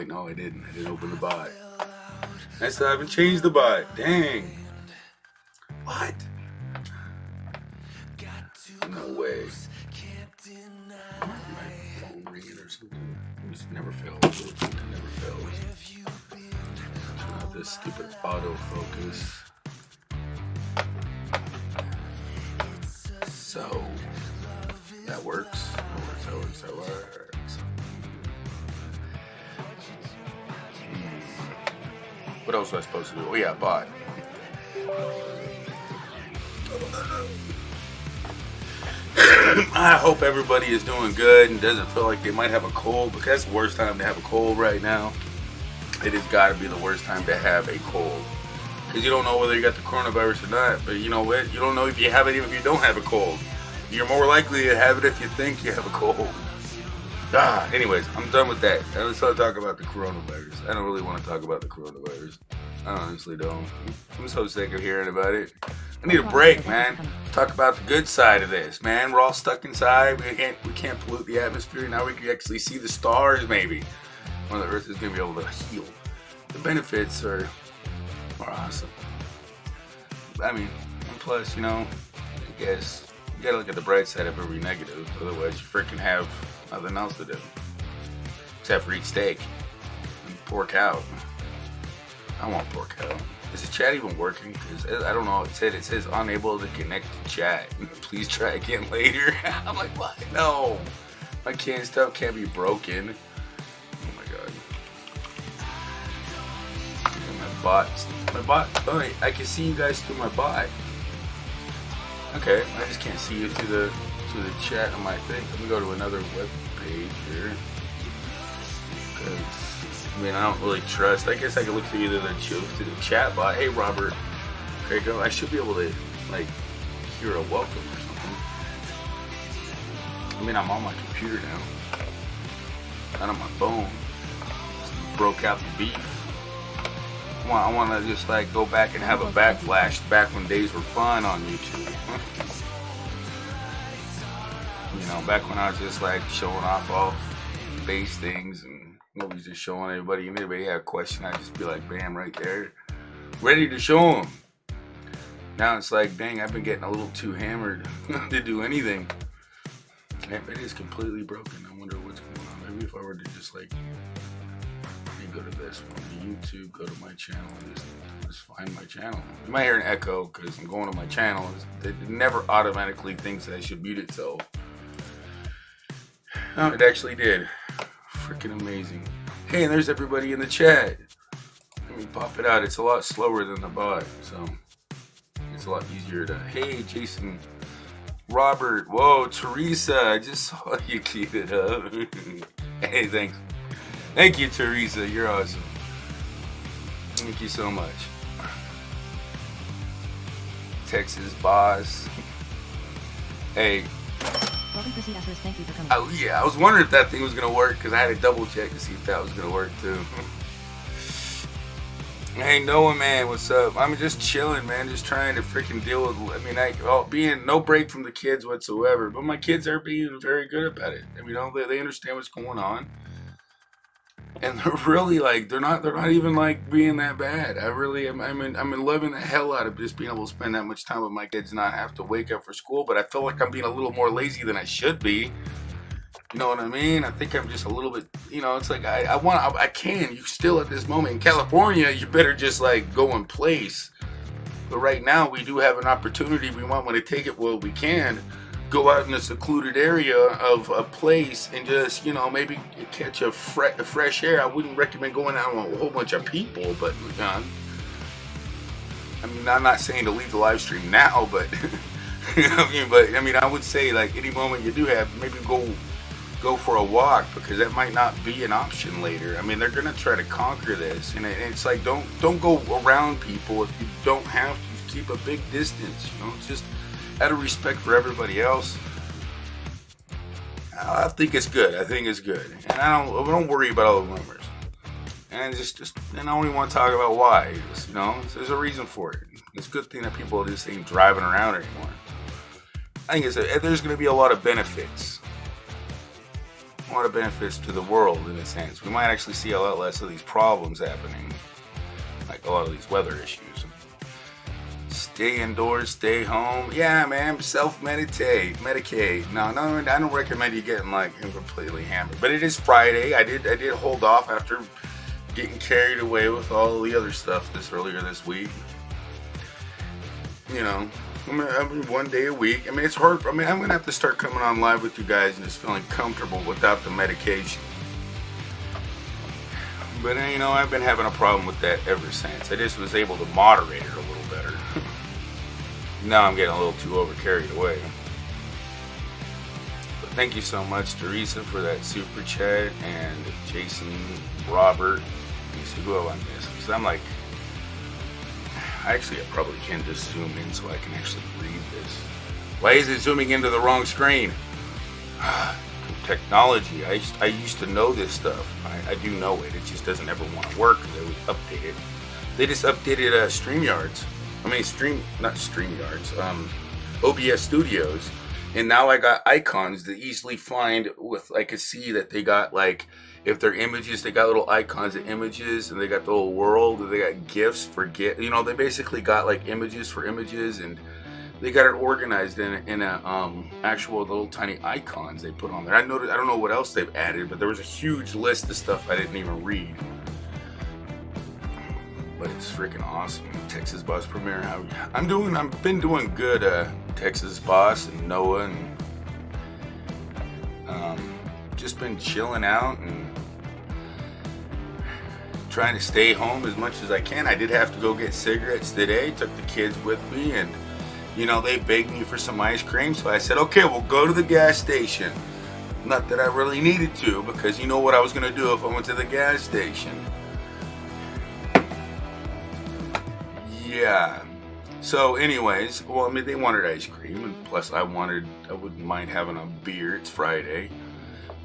wait, no, I didn't. I didn't open the bot. I still haven't changed the bot. Dang. What? No way. My phone ringing or something. It just never fails. It never fails. This stupid autofocus. So that works. That works. What else was I supposed to do? Oh yeah, bot. I hope everybody is doing good and doesn't feel like they might have a cold, because that's the worst time to have a cold right now. It has got to be the worst time to have a cold, because you don't know whether you got the coronavirus or not. But you know what? You don't know if you have it even if you don't have a cold. You're more likely to have it if you think you have a cold. Anyways, I'm done with that. Let's not talk about the coronavirus. I don't really want to talk about the coronavirus. I honestly don't. I'm so sick of hearing about it. I need a break, man. Talk about the good side of this, man. We're all stuck inside. We can't pollute the atmosphere. Now we can actually see the stars, maybe. When the Earth is going to be able to heal. The benefits are awesome. I mean, and plus, you know, I guess you got to look at the bright side of every negative. Otherwise, you freaking have nothing else to do. Except for eat steak and pork out. I want pork out. Is the chat even working? Because I don't know. It says unable to connect to chat. Please try again later. I'm like, what? No. My stuff can't be broken. Oh my god. And my bot. Oh, I can see you guys through my bot. Okay, I just can't see you through the chat on my thing. Let me go to another web page here. Because I mean, I don't really trust. I guess I can look through either the chat bot. Hey, Robert. There you go. I should be able to, like, hear a welcome or something. I mean, I'm on my computer now. Not on my phone. Just broke out the beef. I want to just, like, go back and have a backflash back when days were fun on YouTube. You know, back when I was just, like, showing off all base things and movies, just showing everybody. And anybody had a question, I'd just be like, bam, right there, ready to show them. Now it's like, dang, I've been getting a little too hammered to do anything. It is completely broken. I wonder what's going on. Maybe if I were to just like, go to this one, YouTube, go to my channel, and just find my channel. You might hear an echo because I'm going to my channel. It never automatically thinks that I should mute itself. Oh, it actually did. Freaking amazing. Hey, and there's everybody in the chat. Let me pop it out. It's a lot slower than the bot, so it's a lot easier to. Hey, Jason, Robert, whoa, Teresa, I just saw you keep it up. Hey, thanks. Thank you, Teresa. You're awesome. Thank you so much. Texas boss. Hey. Thank you for coming. Oh yeah, I was wondering if that thing was gonna work because I had to double check to see if that was gonna work too. Hey Noah, man, what's up? I'm just chilling, man, just trying to freaking deal with. I mean, being no break from the kids whatsoever, but my kids are being very good about it. I mean, they understand what's going on, and they're really like they're not even like being that bad. I'm loving the hell out of just being able to spend that much time with my kids, and not have to wake up for school. But I feel like I'm being a little more lazy than I should be. You know what I mean? I think I'm just a little bit. You know, it's like I can. You still at this moment in California, you better just like go in place. But right now, we do have an opportunity. We want to take it while we can. Go out in a secluded area of a place and just, you know, maybe catch a fresh air. I wouldn't recommend going out with a whole bunch of people, but I mean, I'm not saying to leave the live stream now, but you know what I mean? But I mean, I would say like any moment you do have, maybe go for a walk, because that might not be an option later. I mean, they're gonna try to conquer this, and it's like don't go around people if you don't have to. Keep a big distance, you know. It's just out of respect for everybody else. I think it's good. And I don't worry about all the rumors. And and I only want to talk about why. Just, you know, there's a reason for it. It's a good thing that people just ain't driving around anymore. I think there's going to be a lot of benefits. lot of benefits to the world in a sense. We might actually see a lot less of these problems happening, like a lot of these weather issues. Stay indoors, stay home. Yeah, man, medicate. No, I don't recommend you getting like completely hammered. But it is Friday. I did hold off after getting carried away with all the other stuff earlier this week. You know, I mean, one day a week. I mean, it's hard. I mean, I'm gonna have to start coming on live with you guys and just feeling comfortable without the medication. But you know, I've been having a problem with that ever since. I just was able to moderate it a little better. Now I'm getting a little too carried away. But thank you so much, Teresa, for that super chat, and Jason, Robert. Let me see who have I missed. Because I'm like, I probably can just zoom in so I can actually read this. Why is it zooming into the wrong screen? Technology. I used to know this stuff. I do know it. It just doesn't ever want to work. They would update it. They just updated StreamYards. Not StreamYards. OBS Studios. And now I got icons to easily find with, I could see that they got like, if they're images, they got little icons of images, and they got the little world, and they got GIFs for you know, they basically got like images for images, and they got it organized in a actual little tiny icons they put on there. I don't know what else they've added, but there was a huge list of stuff I didn't even read. But it's freaking awesome. Texas Boss Premiere. I've been doing good, Texas Boss and Noah, and just been chilling out and trying to stay home as much as I can. I did have to go get cigarettes today. Took the kids with me, and you know, they begged me for some ice cream, so I said, okay, we'll go to the gas station. Not that I really needed to, because you know what I was going to do if I went to the gas station. Yeah. So anyways, well, I mean, they wanted ice cream, and plus I wouldn't mind having a beer. It's Friday.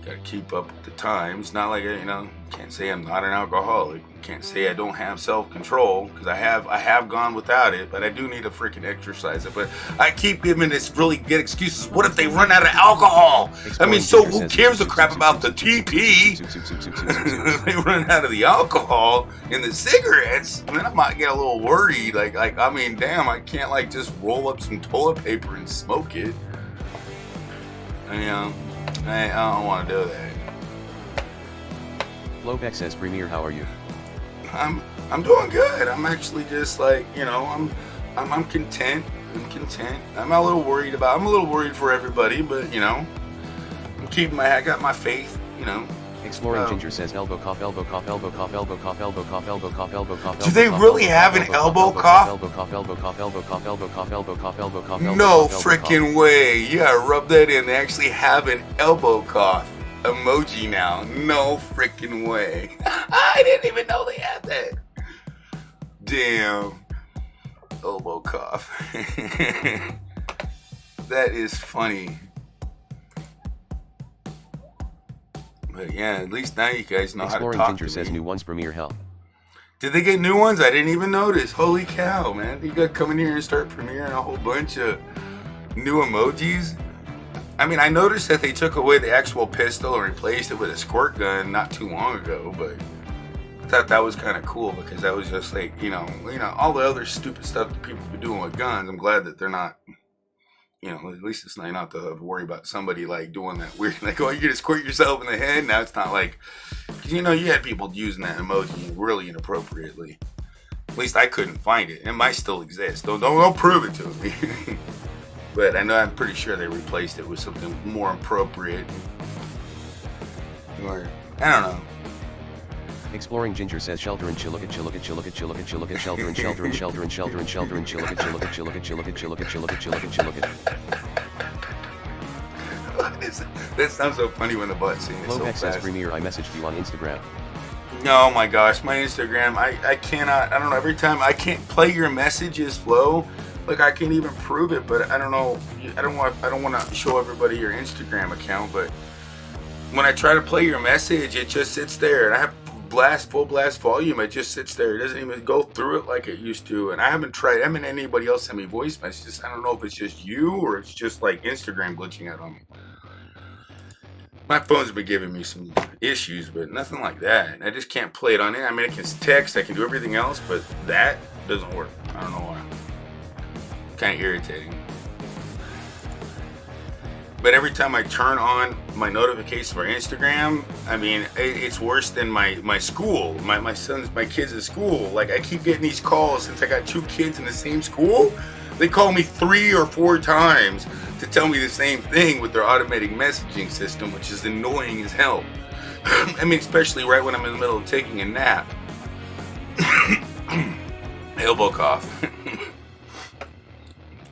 Gotta keep up with the times. Not like, you know, can't say I'm not an alcoholic. Can't say I don't have self-control, because I have gone without it, but I do need to freaking exercise it. But I keep giving this really good excuses. What if they run out of alcohol? I mean, so who cares a crap about the TP? They run out of the alcohol and the cigarettes, and then I might get a little worried. Like I mean, damn, I can't like just roll up some toilet paper and smoke it. You know, I don't want to do that. Lobeck says, Premier, how are you? I'm doing good. I'm actually just like, you know, I'm content. I'm content. I'm a little worried for everybody, but you know, I got my faith, you know. Exploring Ginger says, elbow cough, elbow cough, elbow cough, elbow cough, elbow cough, elbow cough, elbow cough. Do they really have an elbow cough? Elbow cough, elbow cough, elbow cough, elbow cough, elbow cough, elbow cough. No freaking way. Yeah, rub that in. They actually have an elbow cough emoji now. No freaking way. I didn't even know they had that. Damn. Elbow cough. That is funny. But yeah, at least now you guys know how to talk to me. Exploring Ginger says, new ones, Premier, help. Did they get new ones? I didn't even notice. Holy cow, man. You gotta come in here and start premiering a whole bunch of new emojis. I mean, I noticed that they took away the actual pistol and replaced it with a squirt gun not too long ago, but I thought that was kind of cool, because that was just like, you know, all the other stupid stuff that people be doing with guns. I'm glad that they're not, you know, at least it's not enough to worry about somebody like doing that weird, like, oh, you gonna squirt yourself in the head. Now it's not like, because you know, you had people using that emoji really inappropriately. At least I couldn't find it. It might still exist. Don't prove it to me. But I'm pretty sure they replaced it with something more appropriate. Or, I don't know. Exploring Ginger says, shelter and chill look at shelter and shelter and shelter and shelter and chill look at. That sounds so funny when the butt's saying it so Lobeck says, fast. Premier, I messaged you on Instagram. Oh my gosh, my Instagram, I cannot, I don't know, every time I can't play your messages flow. Like, I can't even prove it, but I don't know. I don't want to show everybody your Instagram account, but when I try to play your message, it just sits there, and I have full blast volume. It just sits there. It doesn't even go through it like it used to. And I haven't anybody else send me voice messages. I don't know if it's just you or it's just like Instagram glitching out on me. My phone's been giving me some issues, but nothing like that. I just can't play it on it. I mean, I can text, I can do everything else, but that doesn't work. I don't know why. Kind of irritating. But every time I turn on my notifications for Instagram, I mean, it's worse than my school. My kids at school. Like, I keep getting these calls since I got 2 kids in the same school. They call me 3 or 4 times to tell me the same thing with their automatic messaging system, which is annoying as hell. I mean, especially right when I'm in the middle of taking a nap. Elbow cough.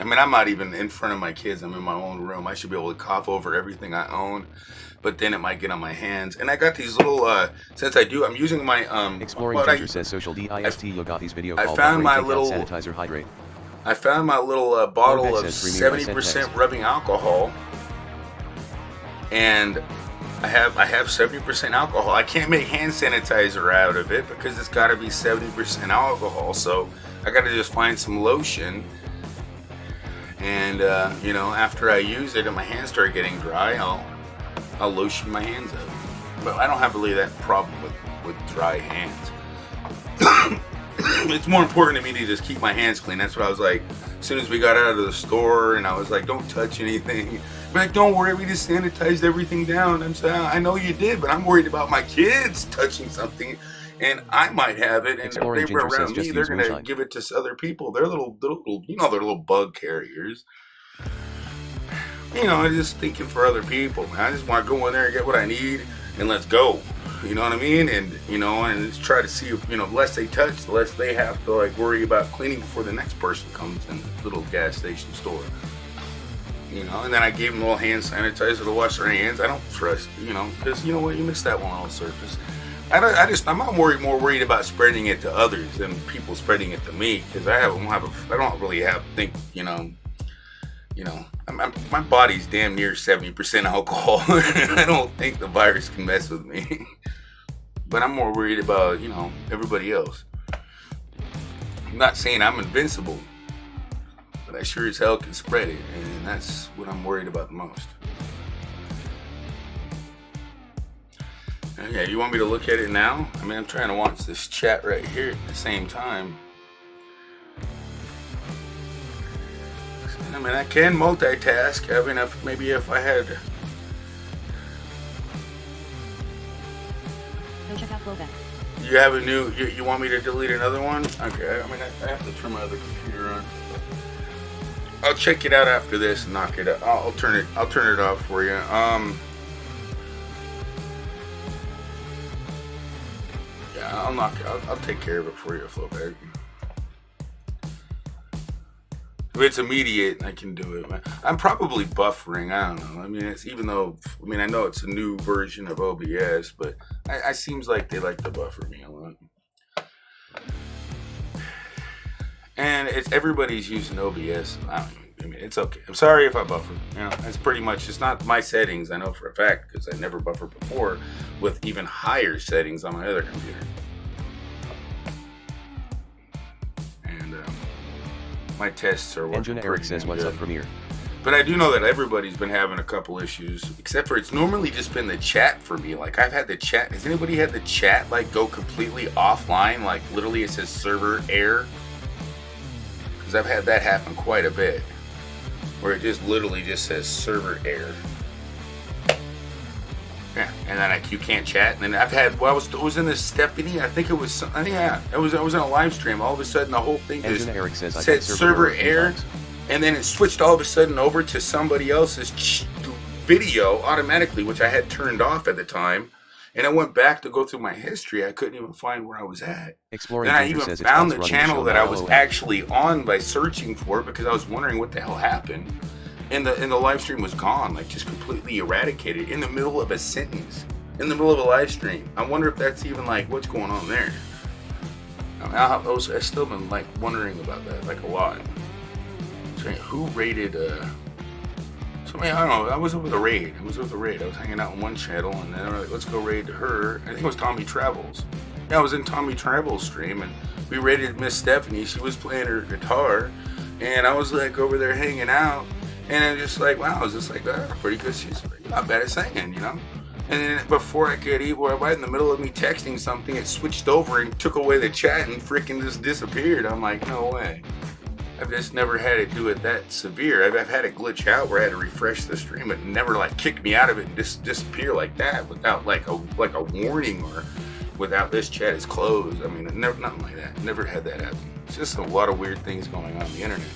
I mean, I'm not even in front of my kids. I'm in my own room. I should be able to cough over everything I own, but then it might get on my hands. And I got these little, since I'm using my, Exploring Ginger says social DIST Yogathi's video called found my little sanitizer hydrate. I found my little bottle of 70% rubbing alcohol, and I have 70% alcohol. I can't make hand sanitizer out of it because it's got to be 70% alcohol. So I got to just find some lotion, and you know, after I use it and my hands start getting dry, I'll lotion my hands up. But I don't have really that problem with dry hands. It's more important to me to just keep my hands clean. That's what I was like, as soon as we got out of the store, and I was like, don't touch anything. But like, don't worry, we just sanitized everything down. I'm saying, I know you did, but I'm worried about my kids touching something, and I might have it, and if they were around me, they're gonna give it to other people. They're little, you know, they're little bug carriers. You know, I'm just thinking for other people, man. I just want to go in there and get what I need, and let's go. You know what I mean? And, you know, and just try to see if, you know, the less they touch, the less they have to, like, worry about cleaning before the next person comes in the little gas station store. You know, and then I gave them a little hand sanitizer to wash their hands. I don't trust, you know, because, you know what, you miss that one on the surface. I'm not more worried about spreading it to others than people spreading it to me, because I don't really think, you know, my body's damn near 70% alcohol. I don't think the virus can mess with me. But I'm more worried about, you know, everybody else. I'm not saying I'm invincible, but I sure as hell can spread it, and that's what I'm worried about the most. Okay, you want me to look at it now? I mean, I'm trying to watch this chat right here at the same time. I mean, I can multitask. I mean, if I had... Go check out Flowback. You have a new... You want me to delete another one? Okay, I mean, I have to turn my other computer on. I'll check it out after this and knock it out. I'll turn it off for you. Yeah, I'll take care of it for you, Flowback. If it's immediate, I can do it. I'm probably buffering. I don't know. I mean, I know it's a new version of OBS, but it seems like they like to buffer me a lot. And everybody's using OBS. I mean, it's okay. I'm sorry if I buffer. You know, it's pretty much, it's not my settings. I know for a fact because I never buffered before with even higher settings on my other computer. My tests are working. Engine Eric says, "What's up, Premiere?" But I do know that everybody's been having a couple issues, except for it's normally just been the chat for me. Like, I've had the chat. Has anybody had the chat like go completely offline? Like, literally, it says server error. Because I've had that happen quite a bit, where it just literally just says server error. Yeah, and then you can't chat. And then I've had, well, I was in this Stephanie, I think it was, yeah, I was in a live stream. All of a sudden, the whole thing just said server error, and then it switched all of a sudden over to somebody else's video automatically, which I had turned off at the time. And I went back to go through my history. I couldn't even find where I was at. Exploring then I even found the channel that I was actually on by searching for it, because I was wondering what the hell happened. And the live stream was gone, like just completely eradicated in the middle of a sentence, in the middle of a live stream. I wonder if that's even like what's going on there. I've still been like wondering about that like a lot. So, who raided? Somebody, I don't know. I was with a raid. I was hanging out on one channel, and then they were like, "Let's go raid her." I think it was Tommy Travels. Yeah, I was in Tommy Travels' stream, and we raided Miss Stephanie. She was playing her guitar, and I was like over there hanging out. And I'm just like, wow, I was just like, that's pretty good. She's not bad at singing, you know? And then before I could eat, or right in the middle of me texting something, it switched over and took away the chat and freaking just disappeared. I'm like, no way. I've just never had it do it that severe. I've had it glitch out where I had to refresh the stream, but never like kick me out of it and just disappear like that without like a warning or without this chat is closed. I mean, never, nothing like that. Never had that happen. It's just a lot of weird things going on the internet.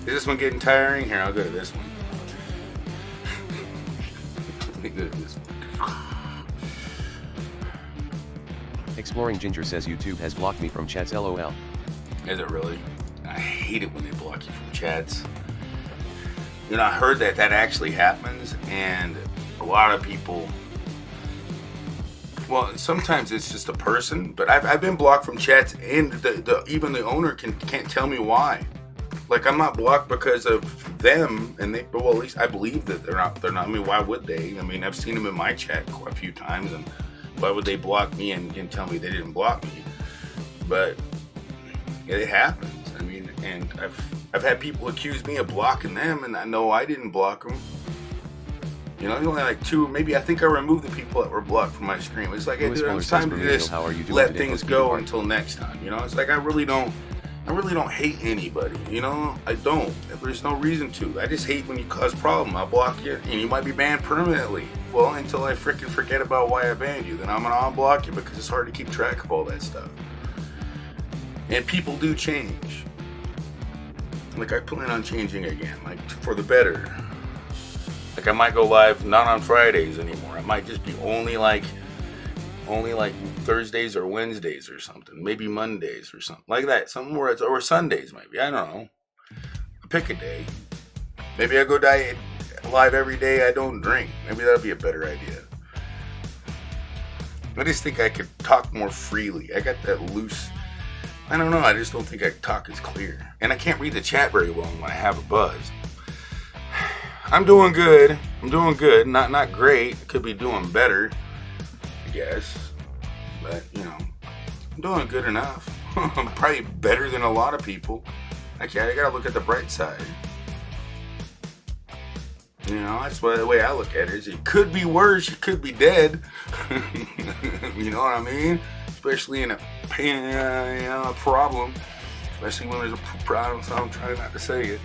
Is this one getting tiring? Here, I'll go to this one. Let me go to this one. Exploring Ginger says YouTube has blocked me from chats LOL. Is it really? I hate it when they block you from chats. You know, I heard that actually happens, and a lot of people, well, sometimes it's just a person, but I've been blocked from chats, and even the owner can't tell me why. Like, I'm not blocked because of them, and well, at least I believe that they're not. I mean, why would they? I mean, I've seen them in my chat quite a few times, and why would they block me and tell me they didn't block me? But it happens. I mean, and I've had people accuse me of blocking them, and I know I didn't block them. You know, only like two, maybe I think I removed the people that were blocked from my stream. It's like, hey, dude, it's time to just let things go until next time. You know, it's like I really don't hate anybody. You know, I don't. There's no reason to. I just hate when you cause problem. I'll block you, and you might be banned permanently. Well, until I freaking forget about why I banned you, then I'm gonna unblock you because it's hard to keep track of all that stuff. And people do change. Like, I plan on changing again, like, for the better. Like, I might go live not on Fridays anymore. I might just be only like Thursdays or Wednesdays or something. Maybe Mondays or something like that. Somewhere, or Sundays maybe. I don't know. Pick a day. Maybe I go live every day I don't drink. Maybe that'll be a better idea. I just think I could talk more freely. I got that loose. I don't know. I just don't think I talk as clear. And I can't read the chat very well when I have a buzz. I'm doing good. Not great. Could be doing better, I guess. But, you know, I'm doing good enough. I'm probably better than a lot of people. I gotta look at the bright side. You know, that's the way I look at it. It could be worse. You could be dead. You know what I mean? Especially in a problem. Especially when there's a problem, so I'm trying not to say it.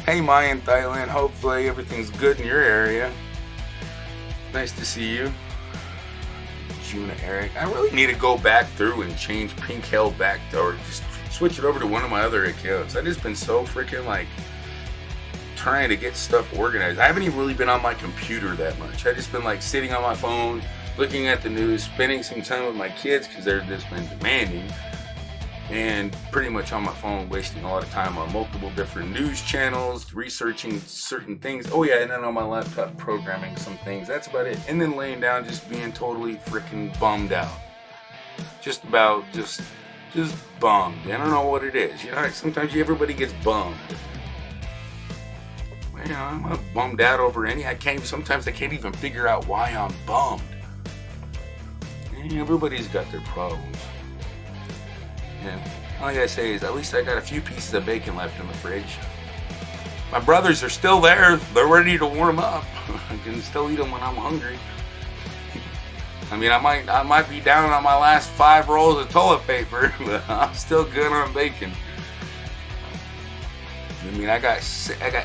Hey, Maya in Thailand. Hopefully everything's good in your area. Nice to see you. Juna Eric. I really need to go back through and change Pink Hell back to, or just switch it over to one of my other accounts. I've just been so freaking like trying to get stuff organized. I haven't even really been on my computer that much. I've just been like sitting on my phone, looking at the news, spending some time with my kids because they're just been demanding, and pretty much on my phone, wasting a lot of time on multiple different news channels, researching certain things. Oh yeah, and then on my laptop programming some things. That's about it. And then laying down, just being totally freaking bummed out. Just bummed. I don't know what it is. You know, sometimes everybody gets bummed. You know, I'm not bummed out over sometimes I can't even figure out why I'm bummed. Everybody's got their problems. Yeah. All I gotta say is, at least I got a few pieces of bacon left in the fridge. My brothers are still there. They're ready to warm up. I can still eat them when I'm hungry. I mean, I might be down on my last 5 rolls of toilet paper, but I'm still good on bacon. I mean, I got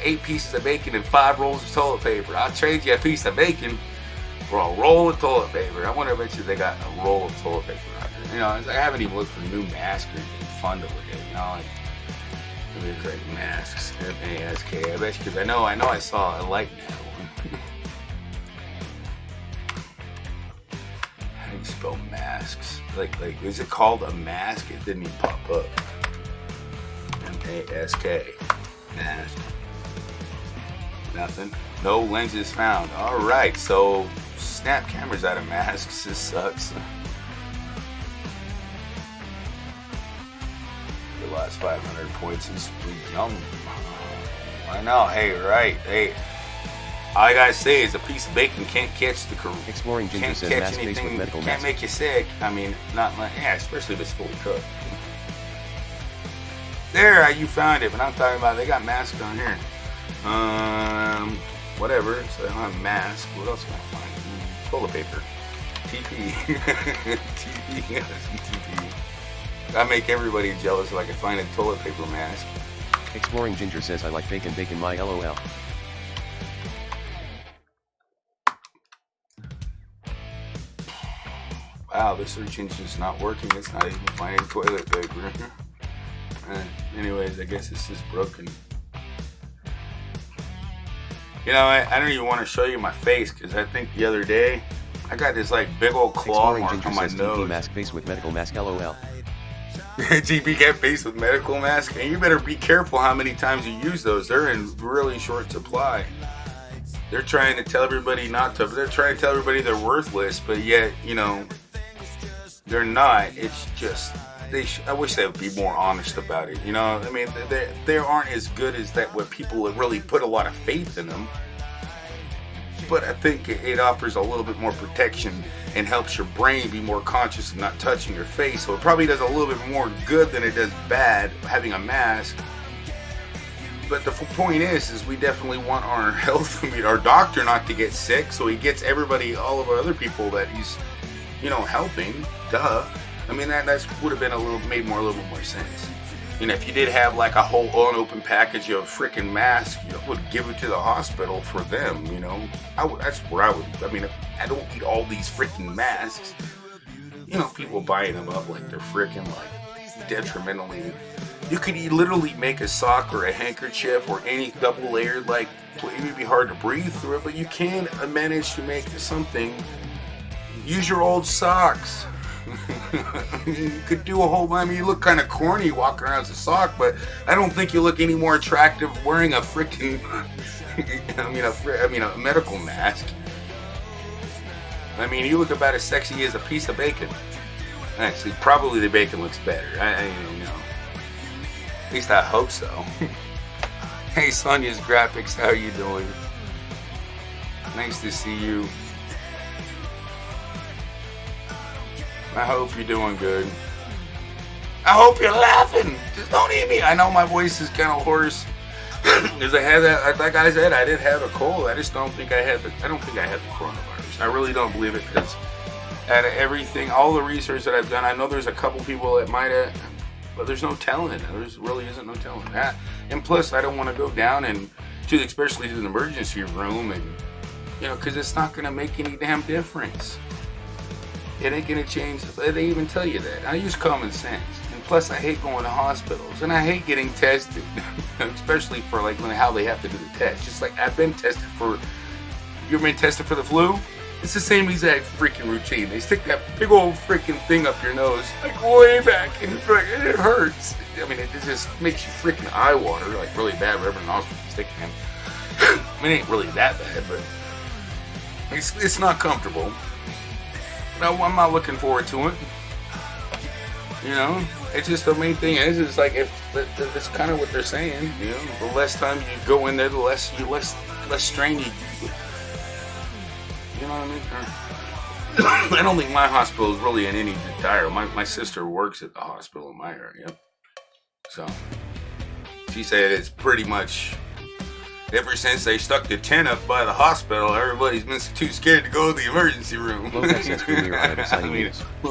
8 pieces of bacon and 5 rolls of toilet paper. I'll trade you a piece of bacon for a roll of toilet paper. I wonder if they got a roll of toilet paper out there. You know, I haven't even looked for new masks or anything fun to look at. You know, like really great masks. M-A-S-K. I bet you, because I know I saw a light now. How do you spell masks? Like, is it called a mask? It didn't even pop up. M-A-S-K. Mask. Nothing. No lenses found. Alright, so snap cameras out of masks. This sucks. The last 500 points is young. I know. Hey, right. Hey, all I gotta say is a piece of bacon can't catch the corona. Exploring Ginger says mask face with medical can't mask. make you sick. I mean, not like, yeah, especially if it's fully cooked. There, you found it, but I'm talking about they got masks on here. whatever. So I don't have a mask. What else can I find? Toilet paper. TP. TP. TP. I make everybody jealous if I can find a toilet paper mask. Exploring Ginger says I like bacon my LOL. Wow, the search engine's not working. It's not even finding toilet paper. Anyways, I guess it's just broken. You know, I don't even want to show you my face because I think the other day I got this like big old claw mark on my nose. TP mask face with medical mask LOL. TP cat face with medical mask, and you better be careful how many times you use those. They're in really short supply. They're trying to tell everybody not to. They're trying to tell everybody they're worthless, but yet, you know, they're not. It's just I wish they would be more honest about it. You know, I mean, they aren't as good as that. What people really put a lot of faith in them. But I think it offers a little bit more protection and helps your brain be more conscious of not touching your face. So it probably does a little bit more good than it does bad having a mask. But the point is we definitely want our health, our doctor not to get sick, so he gets everybody, all of our other people that he's, you know, helping. Duh. I mean, that would have been a little bit more sense. You know, if you did have like a whole unopened package of freaking masks, you would give it to the hospital for them, you know. That's where I would. I mean, I don't need all these freaking masks. You know, people buying them up like they're freaking like detrimentally. You could literally make a sock or a handkerchief or any double layered, like, it would be hard to breathe through it, but you can manage to make something. Use your old socks. You could do a whole. I mean, you look kind of corny walking around as a sock, but I don't think you look any more attractive wearing a freaking. a medical mask. I mean, you look about as sexy as a piece of bacon. Actually, probably the bacon looks better. I don't know. At least I hope so. Hey, Sonya's Graphics, how are you doing? Nice to see you. I hope you're doing good. I hope you're laughing. Just don't eat me. I know my voice is kind of hoarse. Because I had that, like I said, I did have a cold. I just don't think I had the coronavirus. I really don't believe it because out of everything, all the research that I've done, I know there's a couple people that might have, but there's no telling. There really isn't no telling. And plus, I don't want to go down and especially to the emergency room and, you know, because it's not going to make any damn difference. It ain't gonna change. They even tell you that. I use common sense. And plus, I hate going to hospitals. And I hate getting tested. Especially for like how they have to do the test. Just like I've been tested for... You ever been tested for the flu? It's the same exact freaking routine. They stick that big old freaking thing up your nose. Like way back. And it hurts. I mean, it just makes you freaking eye water. Like really bad wherever in the hospital you stick it in. I mean, it ain't really that bad, but... It's not comfortable. No, I'm not looking forward to it. You know, it's just the main thing is it's like if that's kind of what they're saying. You know, the less time you go in there, the less strain you. You know what I mean? I don't think my hospital is really in any dire. My sister works at the hospital in my area, so she said it's pretty much. Ever since they stuck the tent up by the hospital, everybody's been too scared to go to the emergency room. Well,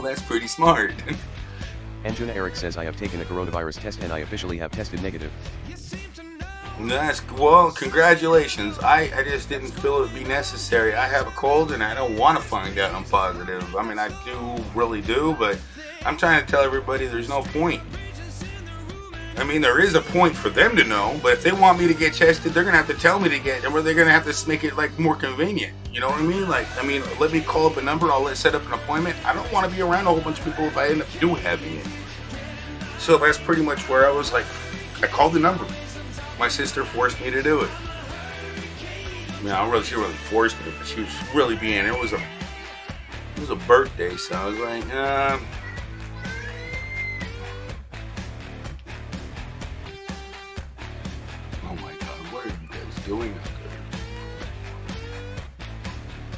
that's pretty smart. Anjuna Eric says I have taken a coronavirus test and I officially have tested negative. Well, congratulations. I just didn't feel it would be necessary. I have a cold and I don't want to find out I'm positive. I mean, I really do, but I'm trying to tell everybody there's no point. I mean, there is a point for them to know, but if they want me to get tested, they're going to have to tell me to get, or they're going to have to make it, like, more convenient. You know what I mean? Like, let me call up a number, I'll set up an appointment. I don't want to be around a whole bunch of people if I end up having it. So that's pretty much where I was like, I called the number. My sister forced me to do it. I mean, she really forced me, but she was really being, it was a birthday, so I was like, doing it.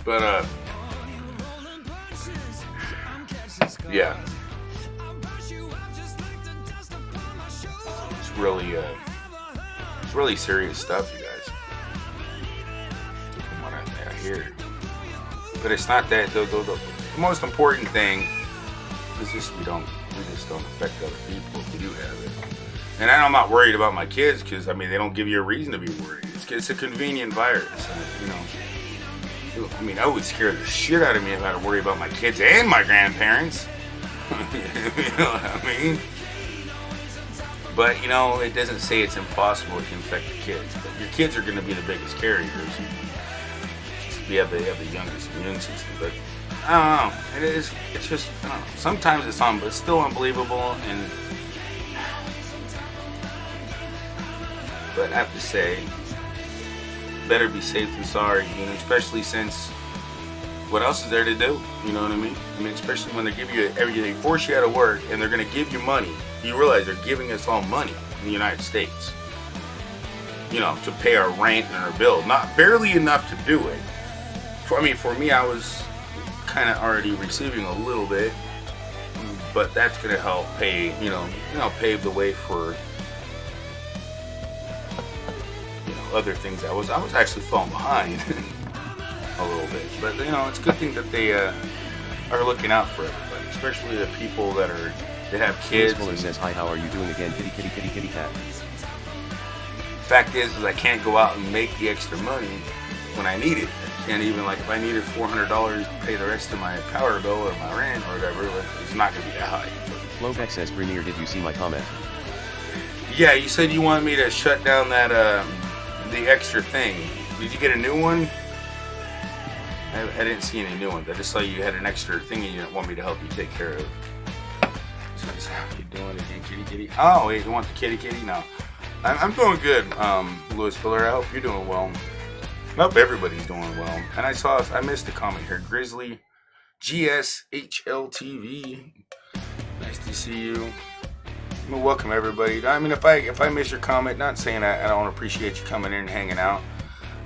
But yeah, it's really serious stuff, you guys. here. But it's not that. The most important thing is just we just don't affect other people if we do have it. And I'm not worried about my kids because I mean they don't give you a reason to be worried. It's a convenient virus, you know. I mean, I would scare the shit out of me if I had to worry about my kids and my grandparents. You know what I mean? But you know, it doesn't say it's impossible it can affect the kids. But your kids are going to be the biggest carriers. They have the youngest immune system. But I don't know. It's just, I don't know. Sometimes it's still unbelievable. But I have to say, better be safe than sorry. You know, especially since what else is there to do? You know what I mean? I mean, especially when they give you they force you out of work and they're going to give you money. You realize they're giving us all money in the United States. You know, to pay our rent and our bill. Not barely enough to do it. For me, I was kind of already receiving a little bit, but that's going to help pay, pave the way for, other things. I was actually falling behind a little bit, but it's a good thing that they are looking out for everybody, especially the people that have kids. Fuller says, hi, how are you doing again? Kitty, kitty, kitty, kitty, cat. Fact is I can't go out and make the extra money when I need it. I can't even, if I needed $400 to pay the rest of my power bill or my rent or whatever, it's not going to be that high. Flowbeck says, Premier, did you see my comment? Yeah, you said you wanted me to shut down that, the extra thing. Did you get a new one? I didn't see any new ones. I just saw you had an extra thing you want me to help you take care of. So how you doing again, kitty kitty? Oh, wait, you want the kitty kitty? No. I'm doing good, Louis Fuller. I hope you're doing well. I hope everybody's doing well. And I missed a comment here. Grizzly GSHLTV. Nice to see you. Well, welcome everybody. I mean, if I miss your comment, not saying I don't appreciate you coming in and hanging out.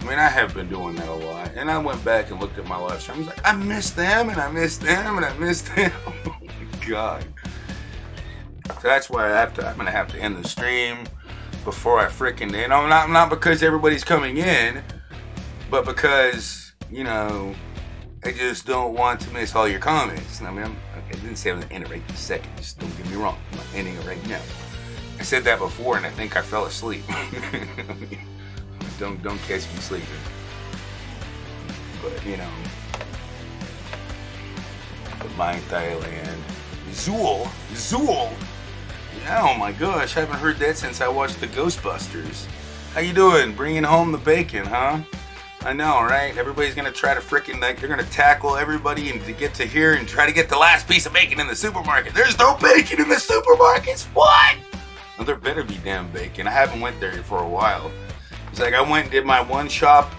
I mean, I have been doing that a lot. And I went back and looked at my live stream. I was like, I missed them, and I missed them, and I missed them. Oh my God. So that's why I'm gonna have to end the stream before I freaking not because everybody's coming in, but because I just don't want to miss all your comments. I mean, I didn't say I was gonna end it right this second. Just don't get me wrong. I'm not ending it right now. I said that before, and I think I fell asleep. Don't catch me sleeping. But Goodbye in Thailand. Zool. Yeah, oh my gosh, I haven't heard that since I watched the Ghostbusters. How you doing? Bringing home the bacon, huh? I know, right? Everybody's gonna try to they're gonna tackle everybody and to get to here and try to get the last piece of bacon in the supermarket. There's no bacon in the supermarkets. What? Well, there better be damn bacon. I haven't went there for a while. It's like I went and did my one shop,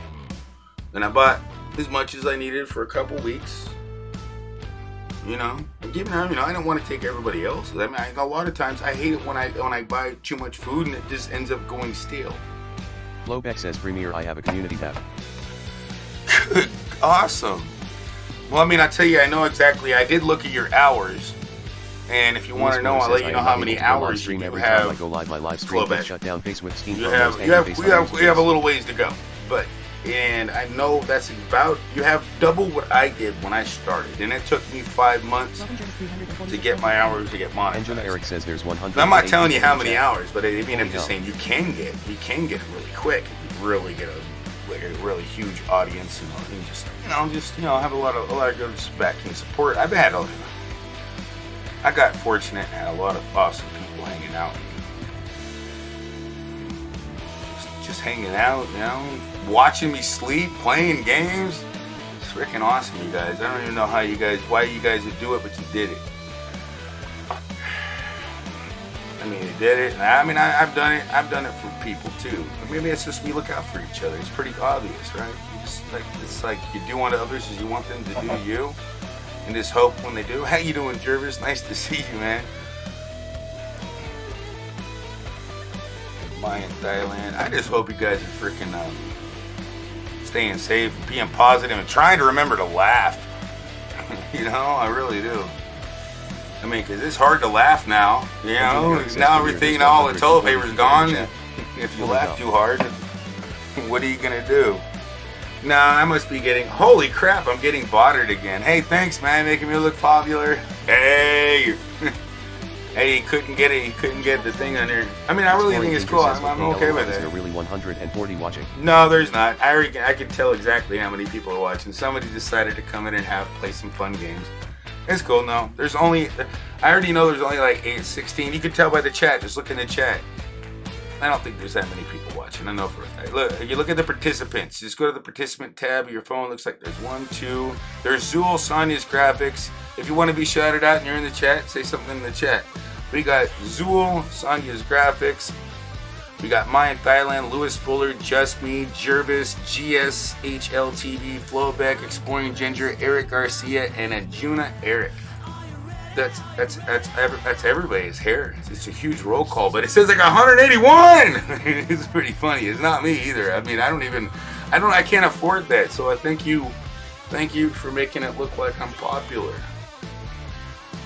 and I bought as much as I needed for a couple weeks. I don't want to take everybody else. I mean, a lot of times I hate it when I buy too much food and it just ends up going stale. Flowbeck says, Premier, I have a community tab. Good, awesome. Well, I mean, I tell you, I know exactly. I did look at your hours, and if you want to know, I'll let you know how many hours you have. I go live, my live stream gets shut down. Facebook, Steam, we have a little ways to go, and I know that's you have double what I did when I started, and it took me 5 months to get my hours to get monetized. Angela Eric says there's 100. I'm not telling you how many hours, but I mean, I'm just saying you can get it really quick. You really get a really huge audience, and just have a lot of good backing support. I got fortunate and had a lot of awesome people hanging out. Just hanging out, watching me sleep, playing games. It's freaking awesome, you guys. I don't even know why you guys would do it, but you did it. I mean, you did it. I mean, I've done it. I've done it for people too. Maybe it's just we look out for each other. It's pretty obvious, right? It's like you do unto others as you want them to do you, and just hope when they do. How you doing, Jervis? Nice to see you, man. Goodbye in Thailand. I just hope you guys are freaking staying safe, and being positive, and trying to remember to laugh. I really do. I mean, because it's hard to laugh now. Now everything, all the toilet paper's gone. If you laugh too hard, what are you going to do? No, I must be getting. Holy crap! I'm getting botted again. Hey, thanks, man, making me look popular. Hey, hey, he couldn't get it. He couldn't get the thing on there. I mean, I really think it's cool. I'm okay with Is it. there really 140 watching? No, there's not. I can tell exactly how many people are watching. Somebody decided to come in and play some fun games. It's cool. No, there's only. I already know there's only like 16. You can tell by the chat. Just look in the chat. I don't think there's that many people watching. I know for a fact. Look, you look at the participants. Just go to the participant tab of your phone. Looks like there's 1, 2. There's Zool, Sonia's graphics. If you want to be shouted out and you're in the chat, say something in the chat. We got Zool, Sonia's graphics. We got Mayan Thailand, Lewis Fuller, Just Me, Jervis, GSHLTV, Flowback, Exploring Ginger, Eric Garcia, and Ajuna Eric. That's everybody's hair. It's a huge roll call, but it says like 181. It's pretty funny. It's not me either. I mean, I can't afford that. So I thank you for making it look like I'm popular.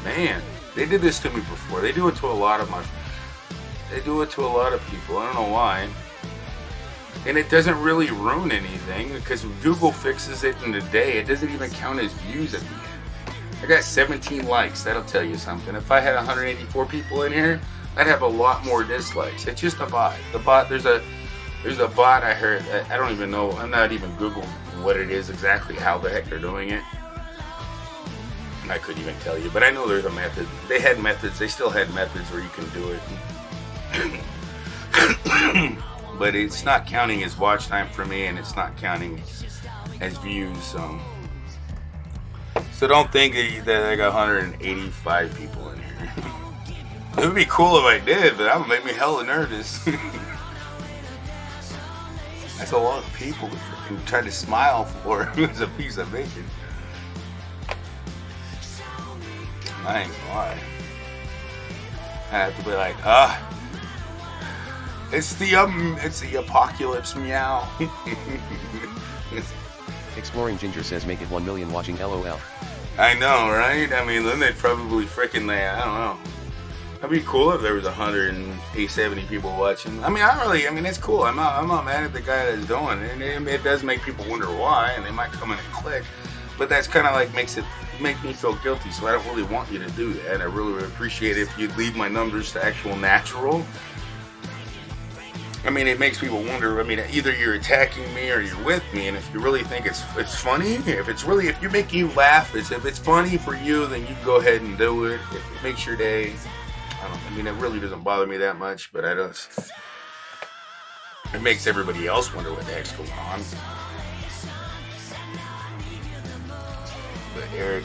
Man, they did this to me before. They do it to a lot of people. I don't know why. And it doesn't really ruin anything because Google fixes it in a day. It doesn't even count as views at the end. I got 17 likes. That'll tell you something. If I had 184 people in here, I'd have a lot more dislikes. It's just a bot. The bot, there's a bot I heard. I don't even know. I'm not even Googling what it is exactly, how the heck they're doing it. I couldn't even tell you, but I know there's a method. They had methods. They still had methods where you can do it. But it's not counting as watch time for me, and it's not counting as views. So don't think that I got 185 people in here. It would be cool if I did, but that would make me hella nervous. That's a lot of people to freaking try to smile for as a piece of bacon. I ain't gonna lie. I have to be like, it's the apocalypse, meow. Exploring Ginger says make it 1 million watching LOL. I know, right? I mean, then they'd probably freaking, I don't know. That'd be cool if there was 170 people watching. I mean, it's cool. I'm not mad at the guy that's doing it. It does make people wonder why, and they might come in and click. But that's kind of like make me feel guilty, so I don't really want you to do that. I really would appreciate it if you'd leave my numbers to actual natural. I mean, it makes people wonder. I mean, either you're attacking me or you're with me, and if you really think it's funny, if you're making you laugh, if it's funny for you, then you go ahead and do it. If it makes your day, I mean, it really doesn't bother me that much, but it makes everybody else wonder what the heck's going on. But Eric,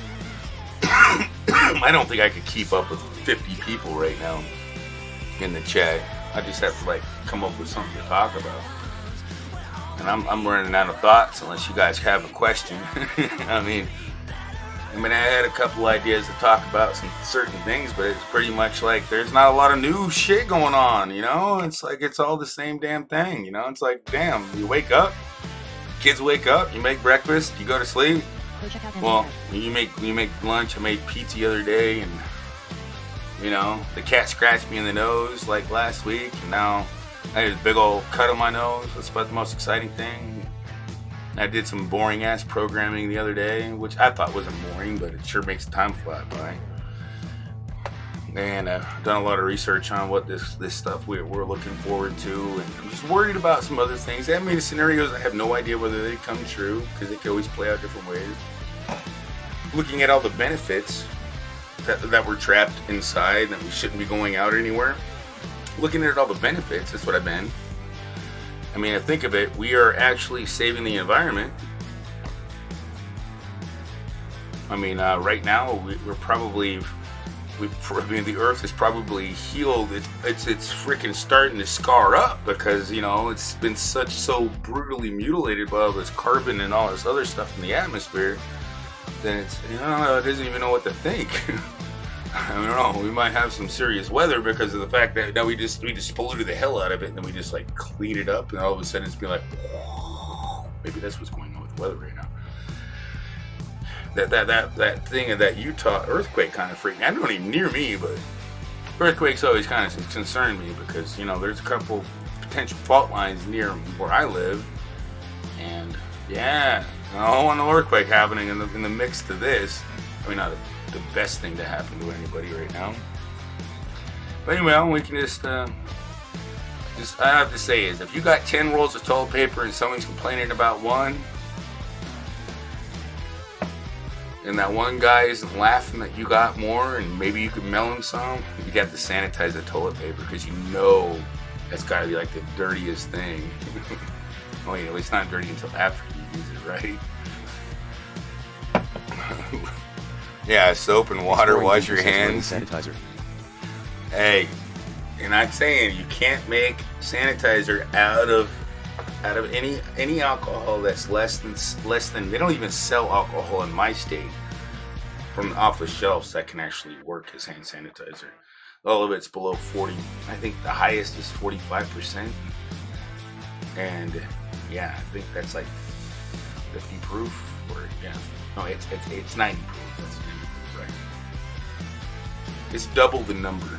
I don't think I could keep up with 50 people right now in the chat. I just have to come up with something to talk about. And I'm running out of thoughts unless you guys have a question. I mean, I had a couple ideas to talk about some certain things, but it's pretty much like there's not a lot of new shit going on, you know? It's like it's all the same damn thing, you know? It's like, damn, you wake up, kids wake up, you make breakfast, you go to sleep. Well, you make lunch. I made pizza the other day, and you know, the cat scratched me in the nose like last week, and now I had a big old cut on my nose. That's about the most exciting thing. I did some boring ass programming the other day, which I thought wasn't boring, but it sure makes time fly by. And I've done a lot of research on what this stuff we're looking forward to, and I'm just worried about some other things. I mean, scenarios I have no idea whether they come true, because they can always play out different ways. Looking at all the benefits that we're trapped inside, that we shouldn't be going out anywhere. Looking at all the benefits, that's what I've been. I mean, think of it, we are actually saving the environment. I mean, right now, the earth is probably healed. It's freaking starting to scar up because, you know, it's been so brutally mutilated by all this carbon and all this other stuff in the atmosphere. Then it doesn't even know what to think. I don't know. We might have some serious weather because of the fact that now we just polluted the hell out of it, and then we just clean it up, and all of a sudden it's be like, whoa. Maybe that's what's going on with the weather right now. That thing of that Utah earthquake kind of freaked me. I don't even near me, but earthquakes always kind of concern me because, you know, there's a couple potential fault lines near where I live, and Yeah, a whole earthquake happening in the mix to this. I mean, not the best thing to happen to anybody right now. But anyway, we can just I have to say is, if you got 10 rolls of toilet paper and someone's complaining about one, and that one guy isn't laughing that you got more, and maybe you could mail him some, you got to sanitize the toilet paper, because you know that's got to be like the dirtiest thing. Well, you know, it's not dirty until after you use it, right? Yeah, soap and water, wash your hands. Sanitizer. Hey, and I'm saying you can't make sanitizer out of any alcohol that's less than they don't even sell alcohol in my state from off the shelves that can actually work as hand sanitizer. All of it's below 40. I think the highest is 45%. And yeah, I think that's like 50 proof, or yeah, no, it's 90 proof. That's 90 proof, right? It's double the number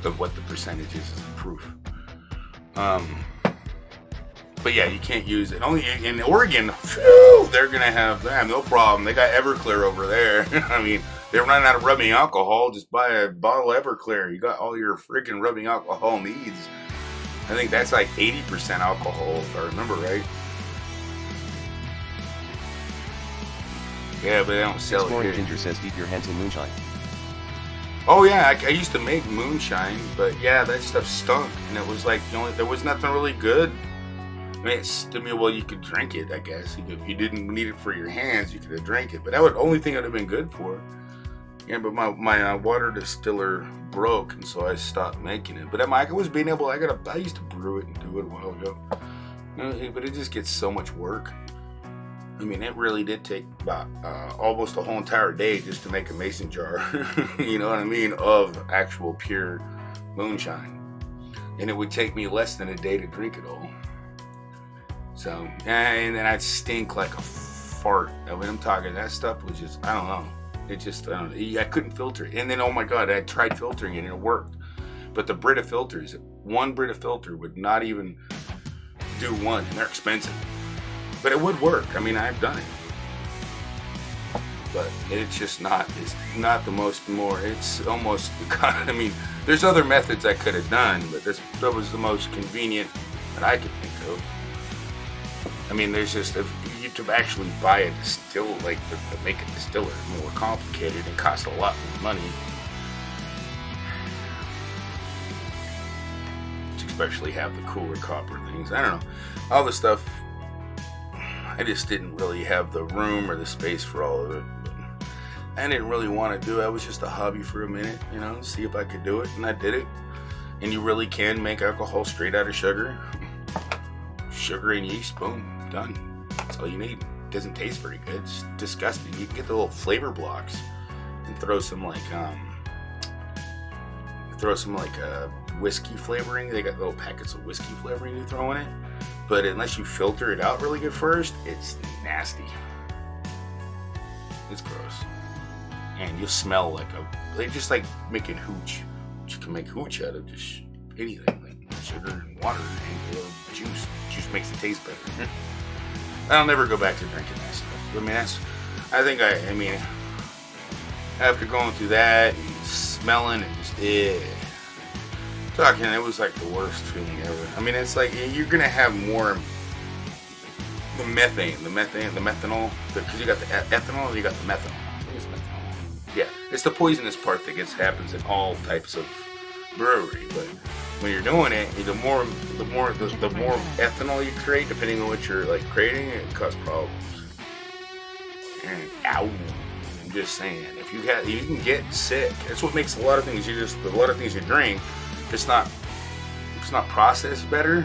of what the percentage is the proof. But yeah, you can't use it. Only in Oregon, phew, they have no problem. They got Everclear over there. I mean, they're running out of rubbing alcohol. Just buy a bottle of Everclear. You got all your freaking rubbing alcohol needs. I think that's like 80% alcohol, if I remember right. Yeah, but they don't sell Exploring it here. Ginger says, "Deep your hands in moonshine." Oh yeah, I used to make moonshine, but yeah, that stuff stunk, and it was like there was nothing really good. I mean, well, you could drink it, I guess. If you didn't need it for your hands, you could have drank it. But that would only thing it would have been good for. Yeah, but my water distiller broke, and so I stopped making it. But I was being able. I used to brew it and do it a while ago. But it just gets so much work. I mean, it really did take about almost a whole entire day just to make a mason jar. You know what I mean? Of actual pure moonshine, and it would take me less than a day to drink it all. So, and then I'd stink like a fart. I mean, I'm talking, that stuff was just, I don't know. It just, I don't know. I couldn't filter it. And then, oh my God, I tried filtering it and it worked. But the Brita filters, one Brita filter would not even do one, and they're expensive. But it would work. I mean, I've done it. But it's just not, it's almost, I mean, there's other methods I could have done, but that was the most convenient that I could think of. I mean, there's just, if you to actually buy a distill, like to make a distiller, more complicated and cost a lot more money. To especially have the cooler copper things. I don't know. All the stuff, I just didn't really have the room or the space for all of it. But I didn't really want to do it. It was just a hobby for a minute, see if I could do it. And I did it. And you really can make alcohol straight out of sugar. Sugar and yeast, boom, done. That's all you need. It doesn't taste very good. It's disgusting. You can get the little flavor blocks and throw some whiskey flavoring. They got little packets of whiskey flavoring you throw in it. But unless you filter it out really good first, it's nasty. It's gross. And you'll smell just like making hooch. You can make hooch out of just anything. Sugar and water and juice. Juice makes it taste better. I'll never go back to drinking that stuff. I mean, I mean, after going through that and smelling and just, it was like the worst feeling ever. I mean, it's like, you're going to have more, the methanol, because you got the ethanol and you got the methanol. I think it's methanol. Yeah, it's the poisonous part that happens in all types of brewery, but when you're doing it, the more ethanol you create, depending on what you're creating, it causes problems. And ow, I'm just saying, if you can get sick. That's what makes a lot of things you drink. It's not processed better.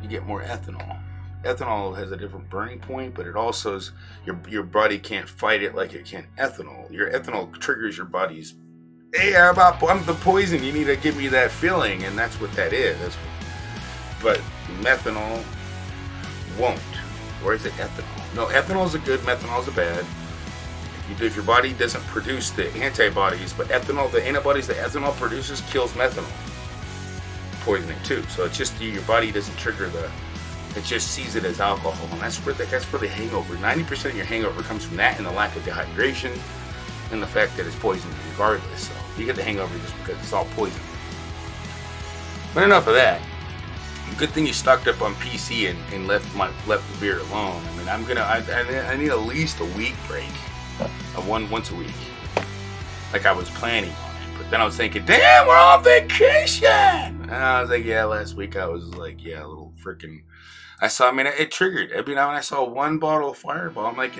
You get more ethanol. Ethanol has a different burning point, but it also is your body can't fight it like it can ethanol. Your ethanol triggers your body's, hey, I'm the poison. You need to give me that feeling, and that's what that is. But methanol won't. Or is it ethanol? No, ethanol is a good, methanol is a bad. If your body doesn't produce the antibodies, but the antibodies that ethanol produces kills methanol, poisoning too. So it's just your body doesn't trigger It just sees it as alcohol, and that's where the hangover. 90% of your hangover comes from that and the lack of dehydration, and the fact that it's poison regardless. So you get the hangover just because it's all poison. But enough of that. Good thing you stocked up on PC and left the beer alone. I mean, I need at least a week break, once a week, like I was planning on it. But then I was thinking, damn, we're on vacation. And I was like, yeah, last week I was like, yeah, a little freaking. It triggered. I mean, when I saw one bottle of Fireball, I'm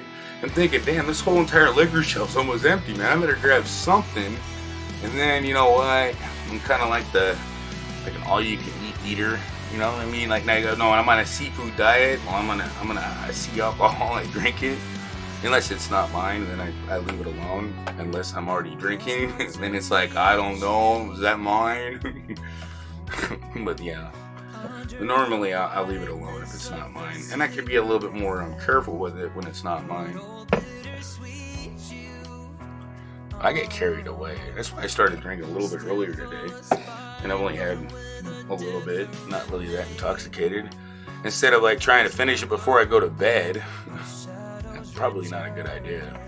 thinking, damn, this whole entire liquor shelf's almost empty, man. I better grab something. And then, you know what? I'm kind of like an all-you-can-eat eater. You know what I mean? Like, now you go, no, I'm on a seafood diet. Well, I see alcohol, I drink it. Unless it's not mine, then I leave it alone. Unless I'm already drinking, then it's like, I don't know, is that mine? But yeah, but normally I'll leave it alone if it's not mine. And I can be a little bit more careful with it when it's not mine. I get carried away. That's why I started drinking a little bit earlier today. And I've only had a little bit, not really that intoxicated. Instead of like trying to finish it before I go to bed, that's probably not a good idea.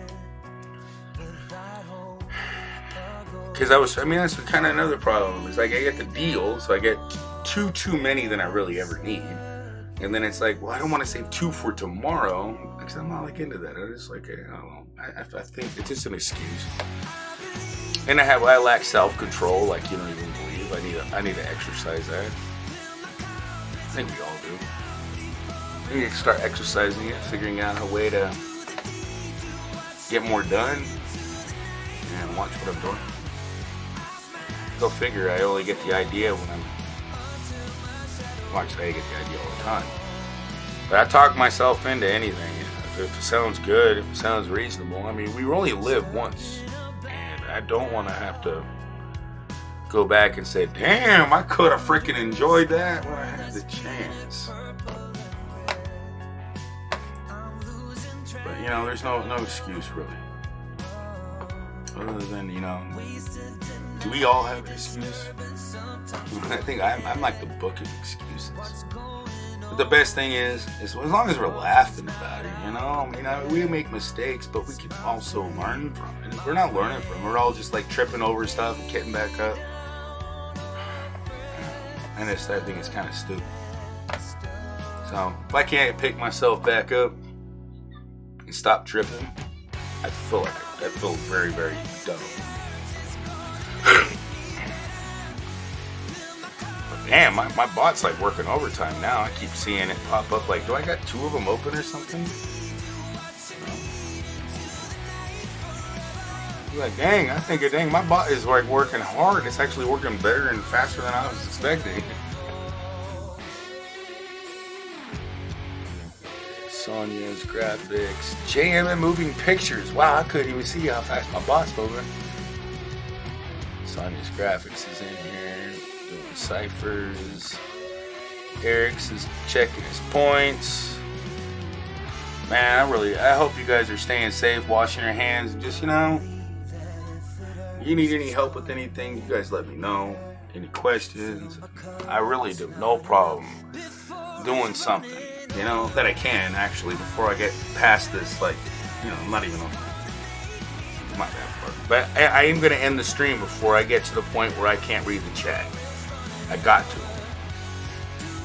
Because that's kind of another problem. It's like I get the deal, so I get too many than I really ever need. And then it's like, well, I don't want to save 2 for tomorrow, because I'm not like into that. I just like, I don't know. I think it's just an excuse. And I lack self-control, like you don't even believe. I need to exercise that. I think we all do. We need to start exercising it, figuring out a way to get more done, and watch what I'm doing. Go figure, I only get the idea when I get the idea all the time. But I talk myself into anything. If it sounds good, if it sounds reasonable. I mean, we only live once. And I don't want to have to go back and say, damn, I could have freaking enjoyed that when I had the chance. But, there's no excuse, really. Other than, do we all have an excuse? I think I'm like the book of excuses. But the best thing is as long as we're laughing about it, we make mistakes, but we can also learn from it. If we're not learning from it, we're all just like tripping over stuff and getting back up. And I think it's kind of stupid. So if I can't pick myself back up and stop tripping, I feel very, very dumb. But damn, my bot's like working overtime now. I keep seeing it pop up like, do I got 2 of them open or something? Like, dang, my bot is like working hard. It's actually working better and faster than I was expecting. Sonia's graphics. JM moving pictures. Wow, I couldn't even see how fast my bot's moving. Sonia's graphics is in here. Doing ciphers. Eric's is checking his points. Man, I hope you guys are staying safe, washing your hands, and just, you need any help with anything, you guys let me know. Any questions? I really do. No problem doing something, that I can actually before I get past this, I'm not even on my bad part. But I am going to end the stream before I get to the point where I can't read the chat. I got to.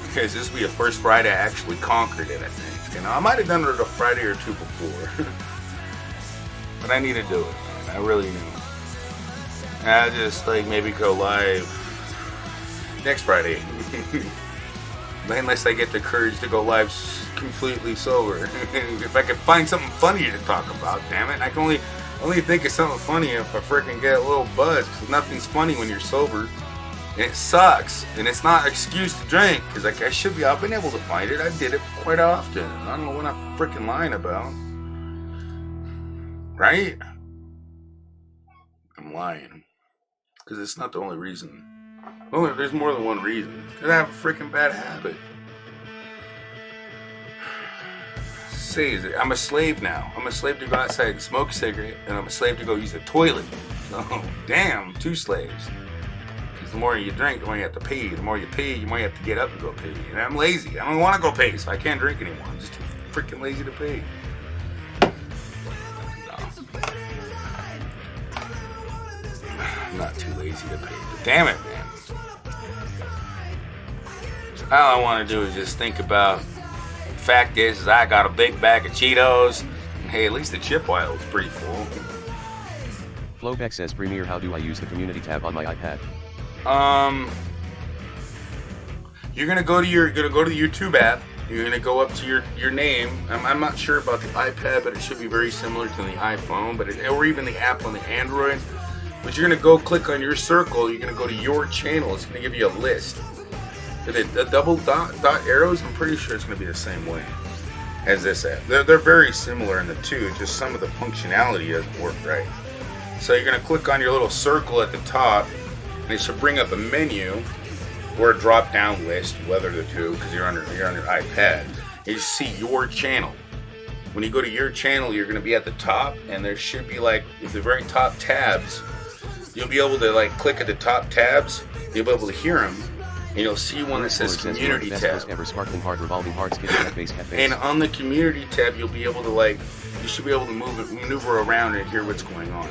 Because this will be the first Friday I actually conquered it, I think. I might have done it a Friday or 2 before. But I need to do it, man. I really do. I'll just maybe go live next Friday. Unless I get the courage to go live completely sober. If I can find something funny to talk about, damn it. I can only think of something funny if I freaking get a little buzz. Because nothing's funny when you're sober. And it sucks. And it's not an excuse to drink. Because I've been able to find it. I did it quite often. I don't know what I'm freaking lying about. Right? I'm lying. Because it's not the only reason. Well, there's more than one reason. Because I have a freaking bad habit. I'm a slave now. I'm a slave to go outside and smoke a cigarette. And I'm a slave to go use the toilet. So, damn, 2 slaves. Because the more you drink, the more you have to pee. The more you pee, the more you have to get up and go pee. And I'm lazy. I don't want to go pee, so I can't drink anymore. I'm just too freaking lazy to pee. I'm not too lazy to pee. But damn it, man. All I want to do is just think about. The fact is I got a big bag of Cheetos. And hey, at least the chip oil is pretty full. Flowbeck says, Premier, how do I use the community tab on my iPad? You're gonna go to the YouTube app. You're gonna go up to your name. I'm not sure about the iPad, but it should be very similar to the iPhone, or even the app on the Android. But you're gonna go click on your circle. You're gonna go to your channel. It's gonna give you a list. The double dot arrows. I'm pretty sure it's gonna be the same way as this app. They're very similar in the two. Just some of the functionality doesn't work right. So you're gonna click on your little circle at the top, and it should bring up a menu or a drop-down list, whether the two, because you're on your iPad. You see your channel. When you go to your channel, you're gonna be at the top, and there should be like at the very top tabs. You'll be able to like click at the top tabs. You'll be able to hear them, and you'll see one that says Community tab. Ever sparkling heart revolving hearts And on the Community tab, you'll be able to you should be able to maneuver around and hear what's going on.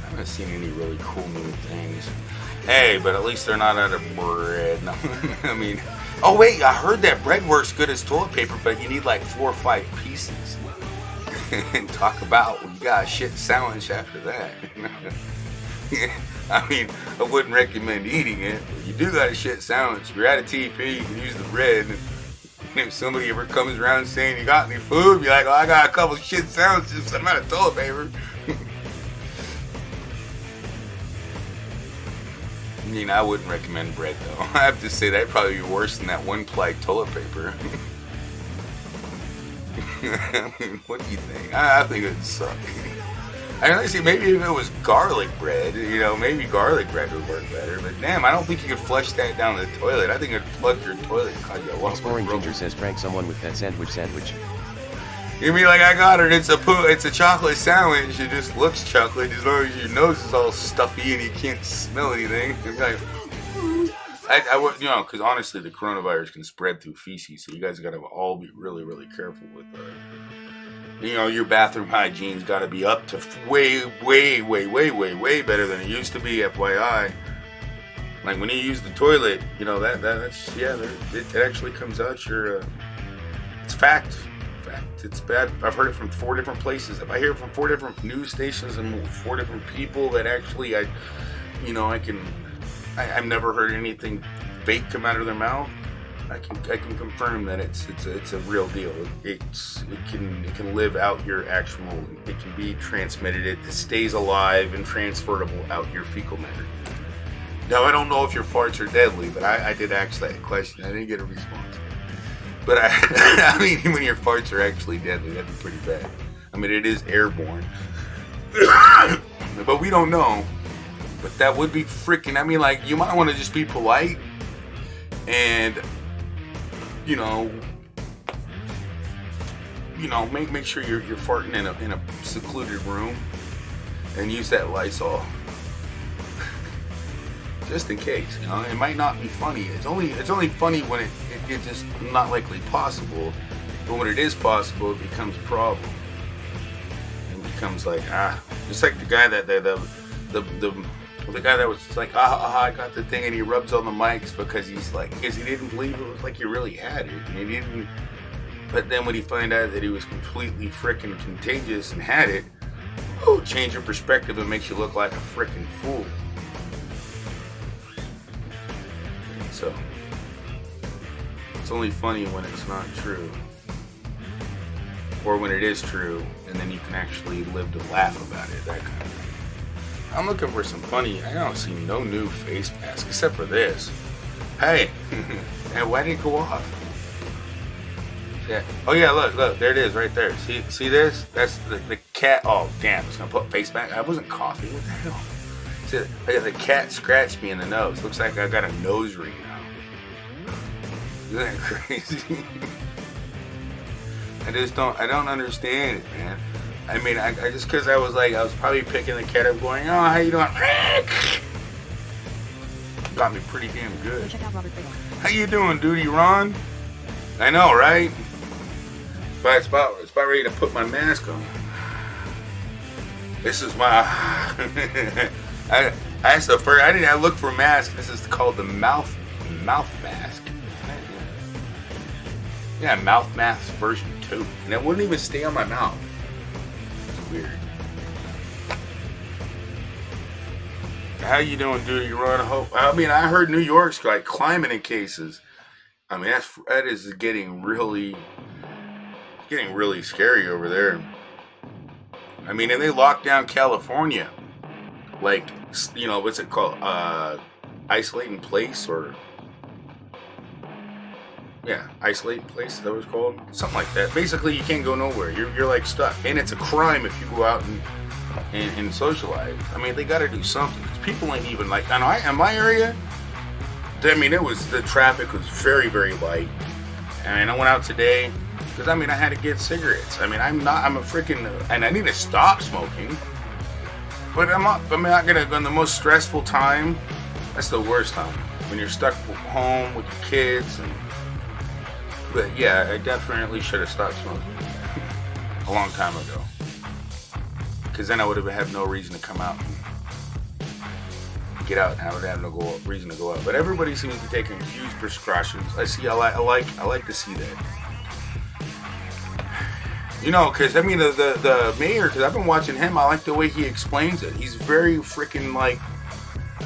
I haven't seen any really cool new things. Hey, but at least they're not out of bread. No, I mean, oh wait, I heard that bread works good as toilet paper, but you need like 4 or 5 pieces. And talk about when you got a shit sandwich after that. I mean, I wouldn't recommend eating it, but you do got a shit sandwich. If you're at a TP, you can use the bread. And if somebody ever comes around saying you got any food, be like, oh, I got a couple of shit sandwiches, I'm out of toilet paper. I mean, I wouldn't recommend bread though. I have to say that'd probably be worse than that one-ply toilet paper. I mean, what do you think? I think it'd suck. I mean, see, maybe if it was garlic bread, maybe garlic bread would work better. But damn, I don't think you could flush that down the toilet. I think it'd plug your toilet and cause you a lot. Exploring Ginger says, prank someone with that sandwich. You mean like I got it? It's a chocolate sandwich. It just looks chocolate as long as your nose is all stuffy and you can't smell anything. It's like, I would, because honestly, the coronavirus can spread through feces, so you guys got to all be really, really careful with that. Your bathroom hygiene's got to be up to way, way, way, way, way, way better than it used to be. FYI, like when you use the toilet, that's it actually comes out your. It's fact. It's bad. I've heard it from 4 different places. If I hear it from 4 different news stations and 4 different people, that actually I've never heard anything fake come out of their mouth. I can confirm that it's a real deal. It can live out your actual. It can be transmitted. It stays alive and transferable out your fecal matter. Now I don't know if your farts are deadly, but I did ask that question. I didn't get a response. But I mean, when your farts are actually deadly, that'd be pretty bad. I mean, it is airborne, but we don't know. But that would be freaking. I mean, like, you might want to just be polite and, make sure you're farting in a secluded room and use that Lysol. Just in case, it might not be funny. It's only funny when it's just not likely possible. But when it is possible, it becomes a problem. It becomes like just like the guy that the guy that was like I got the thing, and he rubs on the mics because he didn't believe it was like he really had it, and he didn't. But then when he found out that he was completely freaking contagious and had it, change your perspective and makes you look like a freaking fool. So, it's only funny when it's not true. Or when it is true, and then you can actually live to laugh about it, that kind of thing. I'm looking for some funny, I don't see no new face mask, except for this. Hey, hey, why did it go off? Yeah. Oh yeah, look, there it is right there. See this? That's the cat, oh damn, it's gonna put face mask. I wasn't coughing, what the hell? See, the cat scratched me in the nose. Looks like I got a nose ring now. Isn't that crazy? I don't understand it, man. I mean, I just because I was probably picking the cat up going, oh, how you doing? Got me pretty damn good. Check out Robert Bigelow. How you doing, Duty Ron? I know, right? But it's about ready to put my mask on. This is my. I looked for mask. This is called the mouth mask. Yeah, mouth mask version 2, and it wouldn't even stay on my mouth. It's weird. How you doing, Duty Ron? I mean, I heard New York's like climbing in cases. I mean, that is getting really scary over there. I mean, and they locked down California, like, you know, what's it called? Isolating place, or yeah, isolating place. Is that what it's called? Something like that. Basically, you can't go nowhere. You're like stuck, and it's a crime if you go out and socialize. I mean, they got to do something, because people ain't even like. In my area, I mean, the traffic was very, very light, and I went out today because I mean I had to get cigarettes. I mean, and I need to stop smoking, but I'm not gonna go in the most stressful time. That's the worst time, when you're stuck home with your kids. But yeah, I definitely should have stopped smoking a long time ago, because then I would have had no reason to come out and get out, and I would have no reason to go out. But everybody seems to be taking huge precautions. I like to see that. You know, because I mean the mayor, because I've been watching him. I like the way he explains it. He's very freaking like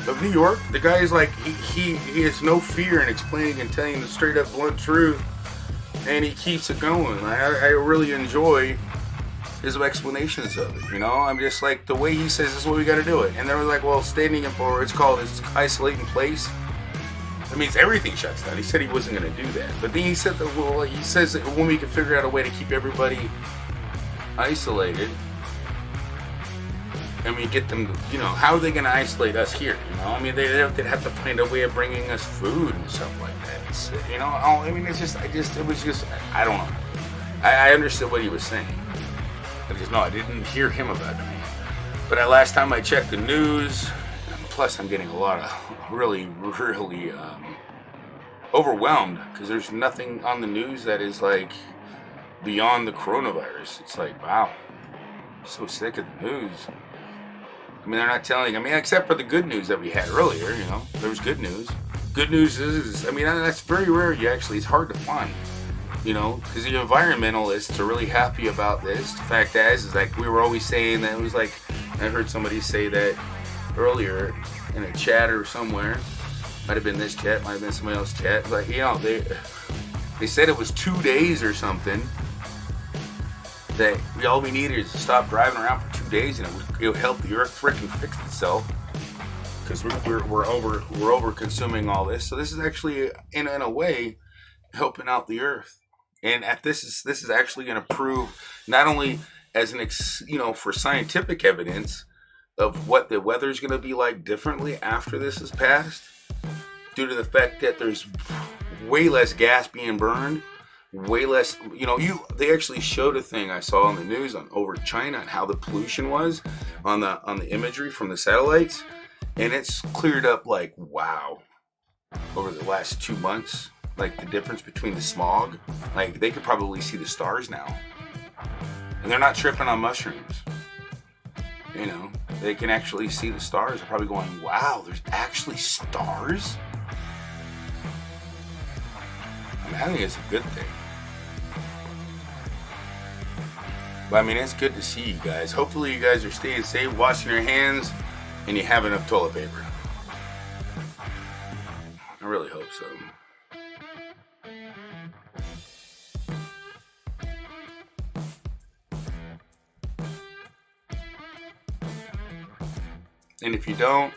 of New York. The guy is like he has no fear in explaining and telling the straight up blunt truth, and he keeps it going. I really enjoy his explanations of it. You know, I'm just like the way he says this is what we got to do it, and they were like, well, standing in for it's isolating place. That means everything shuts down. He said he wasn't going to do that, but then he said that he says that when we can figure out a way to keep everybody isolated, and we get them, you know, how are they going to isolate us here? You know, I mean, they'd have to find a way of bringing us food and stuff like that. It's, you know, I mean, it was just, I don't know. I understood what he was saying. I didn't hear him about it. But last time I checked the news, plus I'm getting a lot of really overwhelmed, because there's nothing on the news that is like beyond the coronavirus. It's like, wow, I'm so sick of the news. I mean, they're not telling, except for the good news that we had earlier, you know, there was good news. Good news is, I mean, that's very rare. It's hard to find. You know, because the environmentalists are really happy about this. The fact is like we were always saying that it was like, I heard somebody say that earlier in a chat or somewhere. Might have been this chat, might have been somebody else's chat. Like, you know, they said it was 2 days or something that all we needed is to stop driving around for 2 days, and it would help the earth frickin' fix itself. Because we're over consuming all this. So this is actually in a way helping out the earth. And this is actually going to prove, not only as for scientific evidence of what the weather is going to be like differently after this is passed, due to the fact that there's way less gas being burned, way less. You know, they actually showed a thing I saw on the news over China and how the pollution was on the imagery from the satellites, and it's cleared up like wow over the last 2 months. Like the difference between the smog, like they could probably see the stars now, and they're not tripping on mushrooms. You know, they can actually see the stars. They're probably going, wow, there's actually stars? I mean, I think it's a good thing. But I mean, it's good to see you guys. Hopefully you guys are staying safe, washing your hands, and you have enough toilet paper. I really hope so. And if you don't,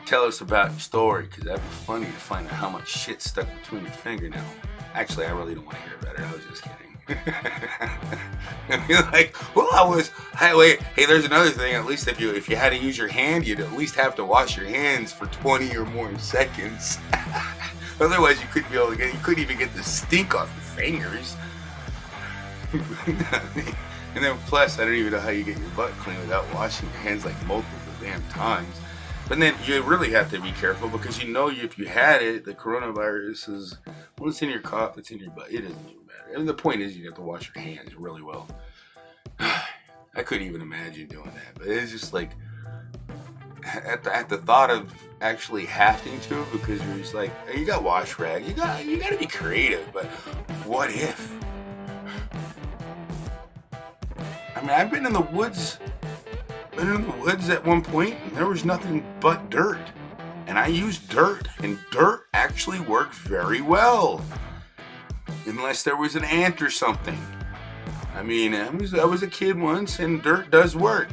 tell us about your story, because that'd be funny to find out how much shit stuck between your fingernail. Actually, I really don't want to hear about it. I was just kidding. You're like, well, hey, there's another thing. At least if you had to use your hand, you'd at least have to wash your hands for 20 or more seconds. Otherwise, you couldn't even get the stink off your fingers. And then plus, I don't even know how you get your butt clean without washing your hands like multiple damn times. But then you really have to be careful because you know if you had it, the coronavirus is, well, it's in your cough, it's in your butt. It doesn't even matter. I mean, the point is you have to wash your hands really well. I couldn't even imagine doing that. But it's just like, at the thought of actually having to, because you're just like, hey, you got wash rag, you got to be creative. But what if? I mean, I've been in the woods at one point, and there was nothing but dirt. And I used dirt, and dirt actually worked very well. Unless there was an ant or something. I mean, I was a kid once, and dirt does work.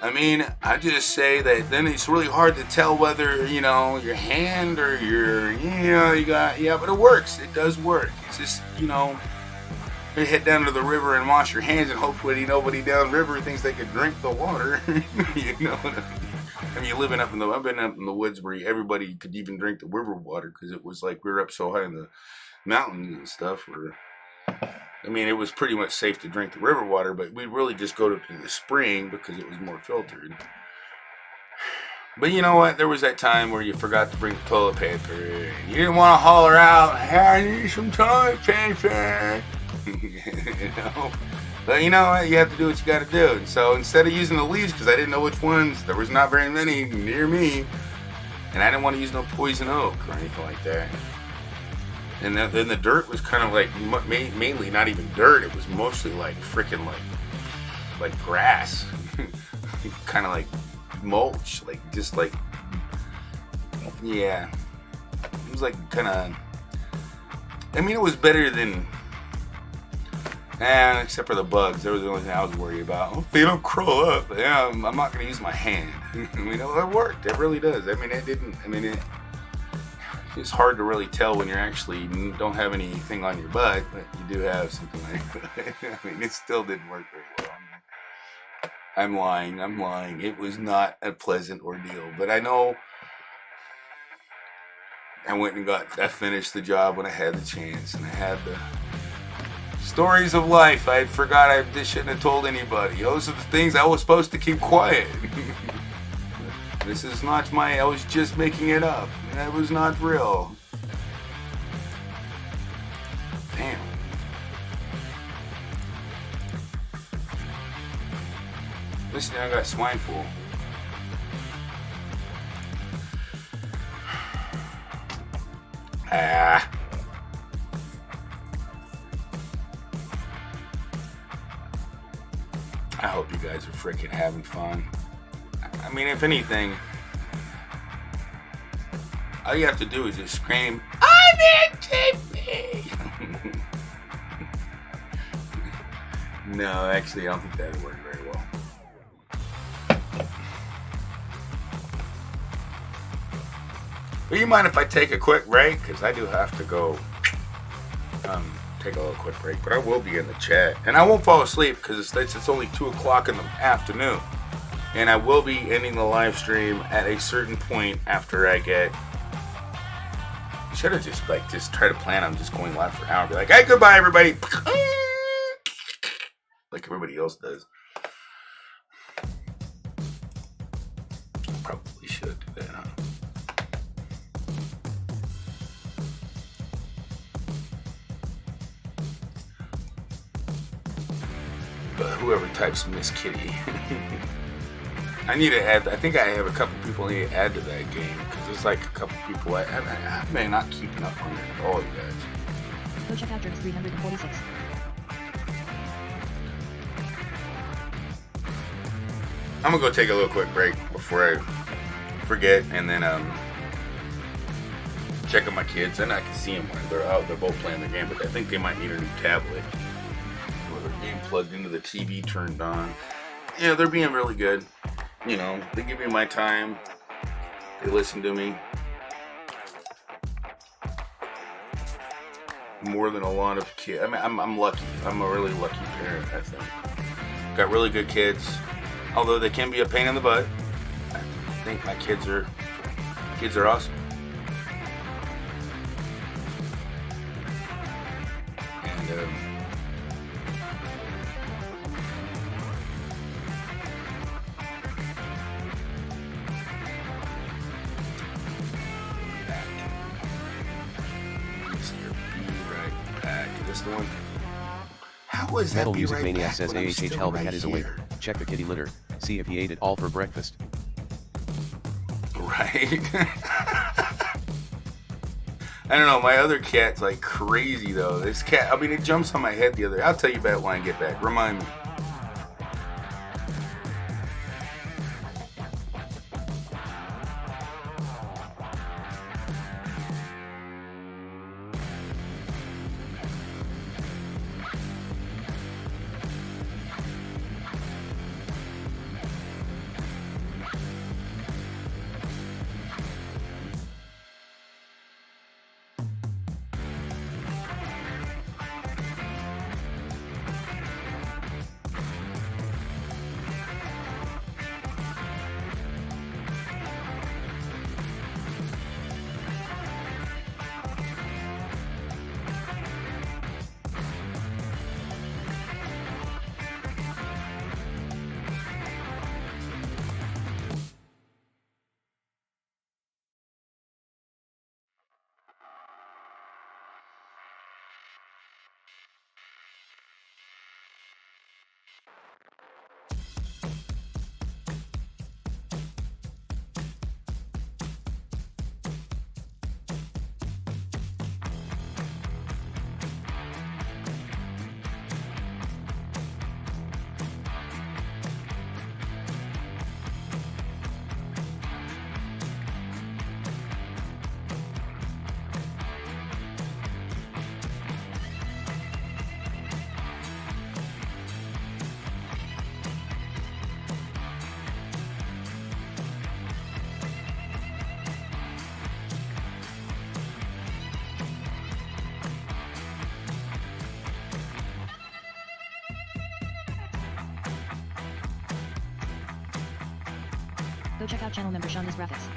I mean, I just say that then it's really hard to tell whether, your hand or but it works. It does work. It's just, you head down to the river and wash your hands, and hopefully nobody downriver thinks they could drink the water. You know what I mean? I mean, I've been up in the woods where everybody could even drink the river water because it was like we were up so high in the mountains and stuff. It was pretty much safe to drink the river water, but we'd really just go to the spring because it was more filtered. But you know what? There was that time where you forgot to bring toilet paper, and you didn't want to holler out, "Hey, I need some toilet paper." But you know what? You have to do what you got to do. And so instead of using the leaves, because I didn't know which ones, there was not very many near me, and I didn't want to use no poison oak or anything like that. And then the dirt was kind of like mainly not even dirt. It was mostly like freaking like grass, kind of like mulch, yeah. It was like kind of. It was better than. Except for the bugs. That was the only thing I was worried about. If they don't crawl up, I'm not going to use my hand. It worked. It really does. It's hard to really tell when you actually don't have anything on your butt, but you do have something on your butt. It still didn't work very well. I'm lying. It was not a pleasant ordeal, but I know I finished the job when I had the chance, and I had the stories of life. I forgot I shouldn't have told anybody. Those are the things I was supposed to keep quiet. This is not I was just making it up. It was not real. Damn. Listen, I got swine flu. I hope you guys are freaking having fun. If anything, all you have to do is just scream, "I'm in TV!" No, actually, I don't think that would work very well. But you mind if I take a quick break? Because I do have to go take a little quick break. But I will be in the chat. And I won't fall asleep because it's only 2 o'clock in the afternoon. And I will be ending the live stream at a certain point after I get. I should have just try to plan on just going live for an hour. Be like, "Hey, goodbye, everybody," like everybody else does. Probably should do that, huh? But whoever types Miss Kitty. I need to add. I think I have a couple people I need to add to that game because there's like a couple people I may not keeping up on it at all, you guys. Go check out Jerks 346. I'm gonna go take a little quick break before I forget, and then check on my kids. And I can see them when they're out. They're both playing the game, but I think they might need a new tablet with their game plugged into the TV turned on. Yeah, they're being really good. They give me my time. They listen to me. More than a lot of kids. I'm lucky. I'm a really lucky parent, I think. Got really good kids. Although they can be a pain in the butt. I think my kids are awesome. And breakfast one. How was that? Metal Be Music right Maniac back says when I'm AHH still how the right cat is awake. here? Check the kitty litter. See if he ate it all for breakfast. Right. I don't know, my other cat's like crazy though. This cat, I mean, it jumps on my head the other day. I'll tell you about it when I get back. Remind me. Go check out channel member Shonda's graphics.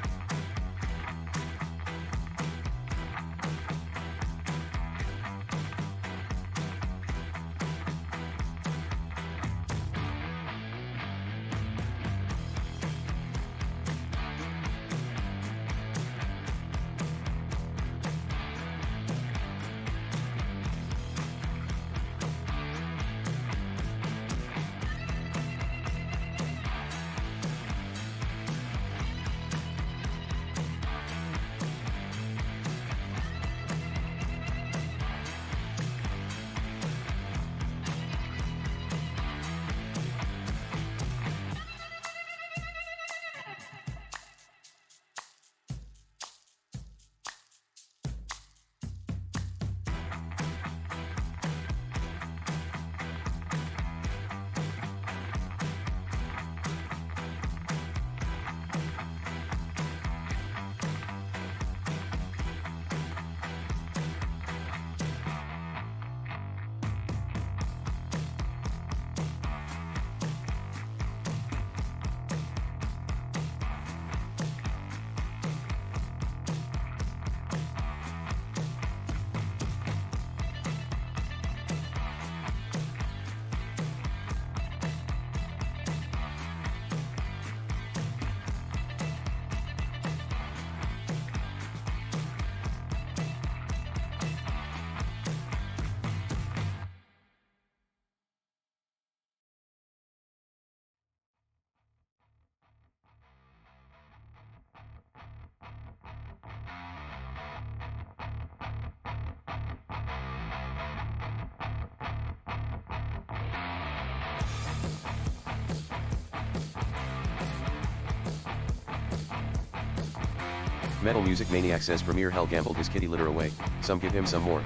Metal Music Maniac says Premier Hell gambled his kitty litter away, some give him some more.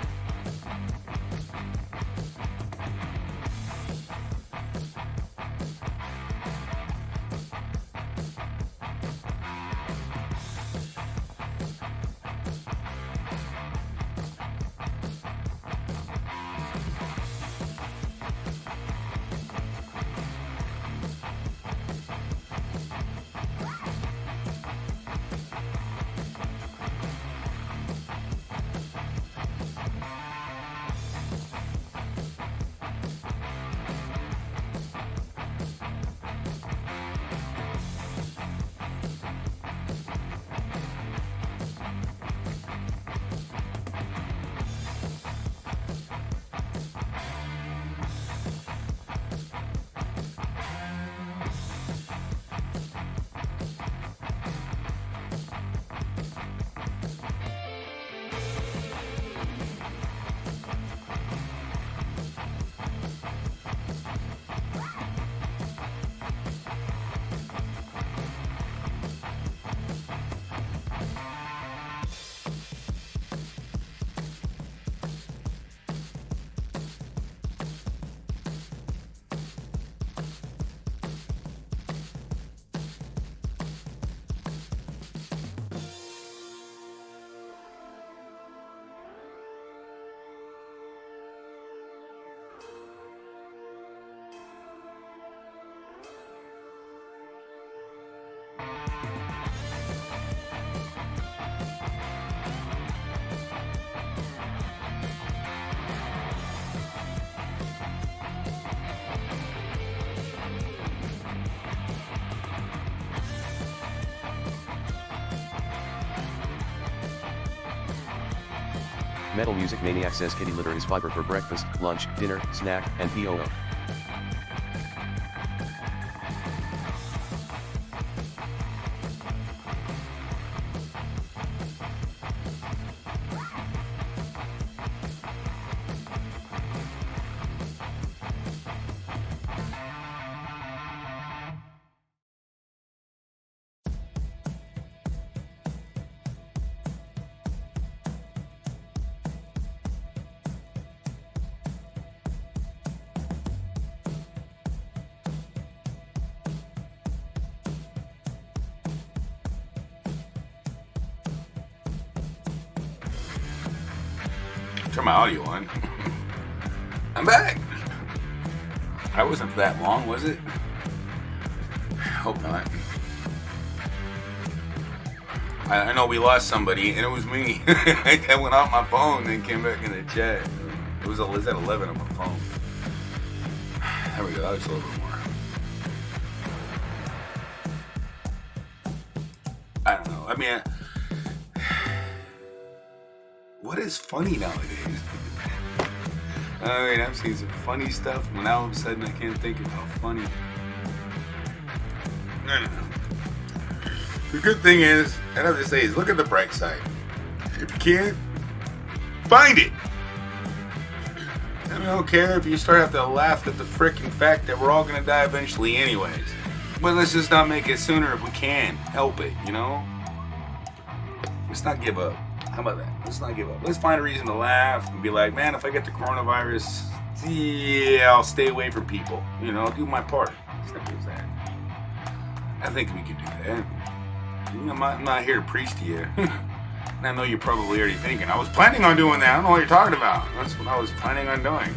Metal Music Maniac says kitty litter is fiber for breakfast, lunch, dinner, snack, and POO. Turn my audio on. I'm back. I wasn't that long, was it? Hope not. I know we lost somebody, and it was me. I went off my phone and came back in the chat. It was at 11 on my phone. There we go. That was a little bit more. I don't know. I mean, what is funny nowadays? I mean, I've seen some funny stuff, and now all of a sudden I can't think of how funny. I don't know. The good thing is, and I have to say, is look at the bright side. If you can't, find it. I mean, I don't care if you start having to laugh at the freaking fact that we're all gonna die eventually anyways. But let's just not make it sooner if we can. Help it, you know? Let's not give up. How about that? Let's not give up. Let's find a reason to laugh and be like, man, if I get the coronavirus, yeah, I'll stay away from people. You know, do my part. Simple as that. I think we can do that. I'm not here to preach to you. And I know you're probably already thinking, I was planning on doing that. I don't know what you're talking about. That's what I was planning on doing.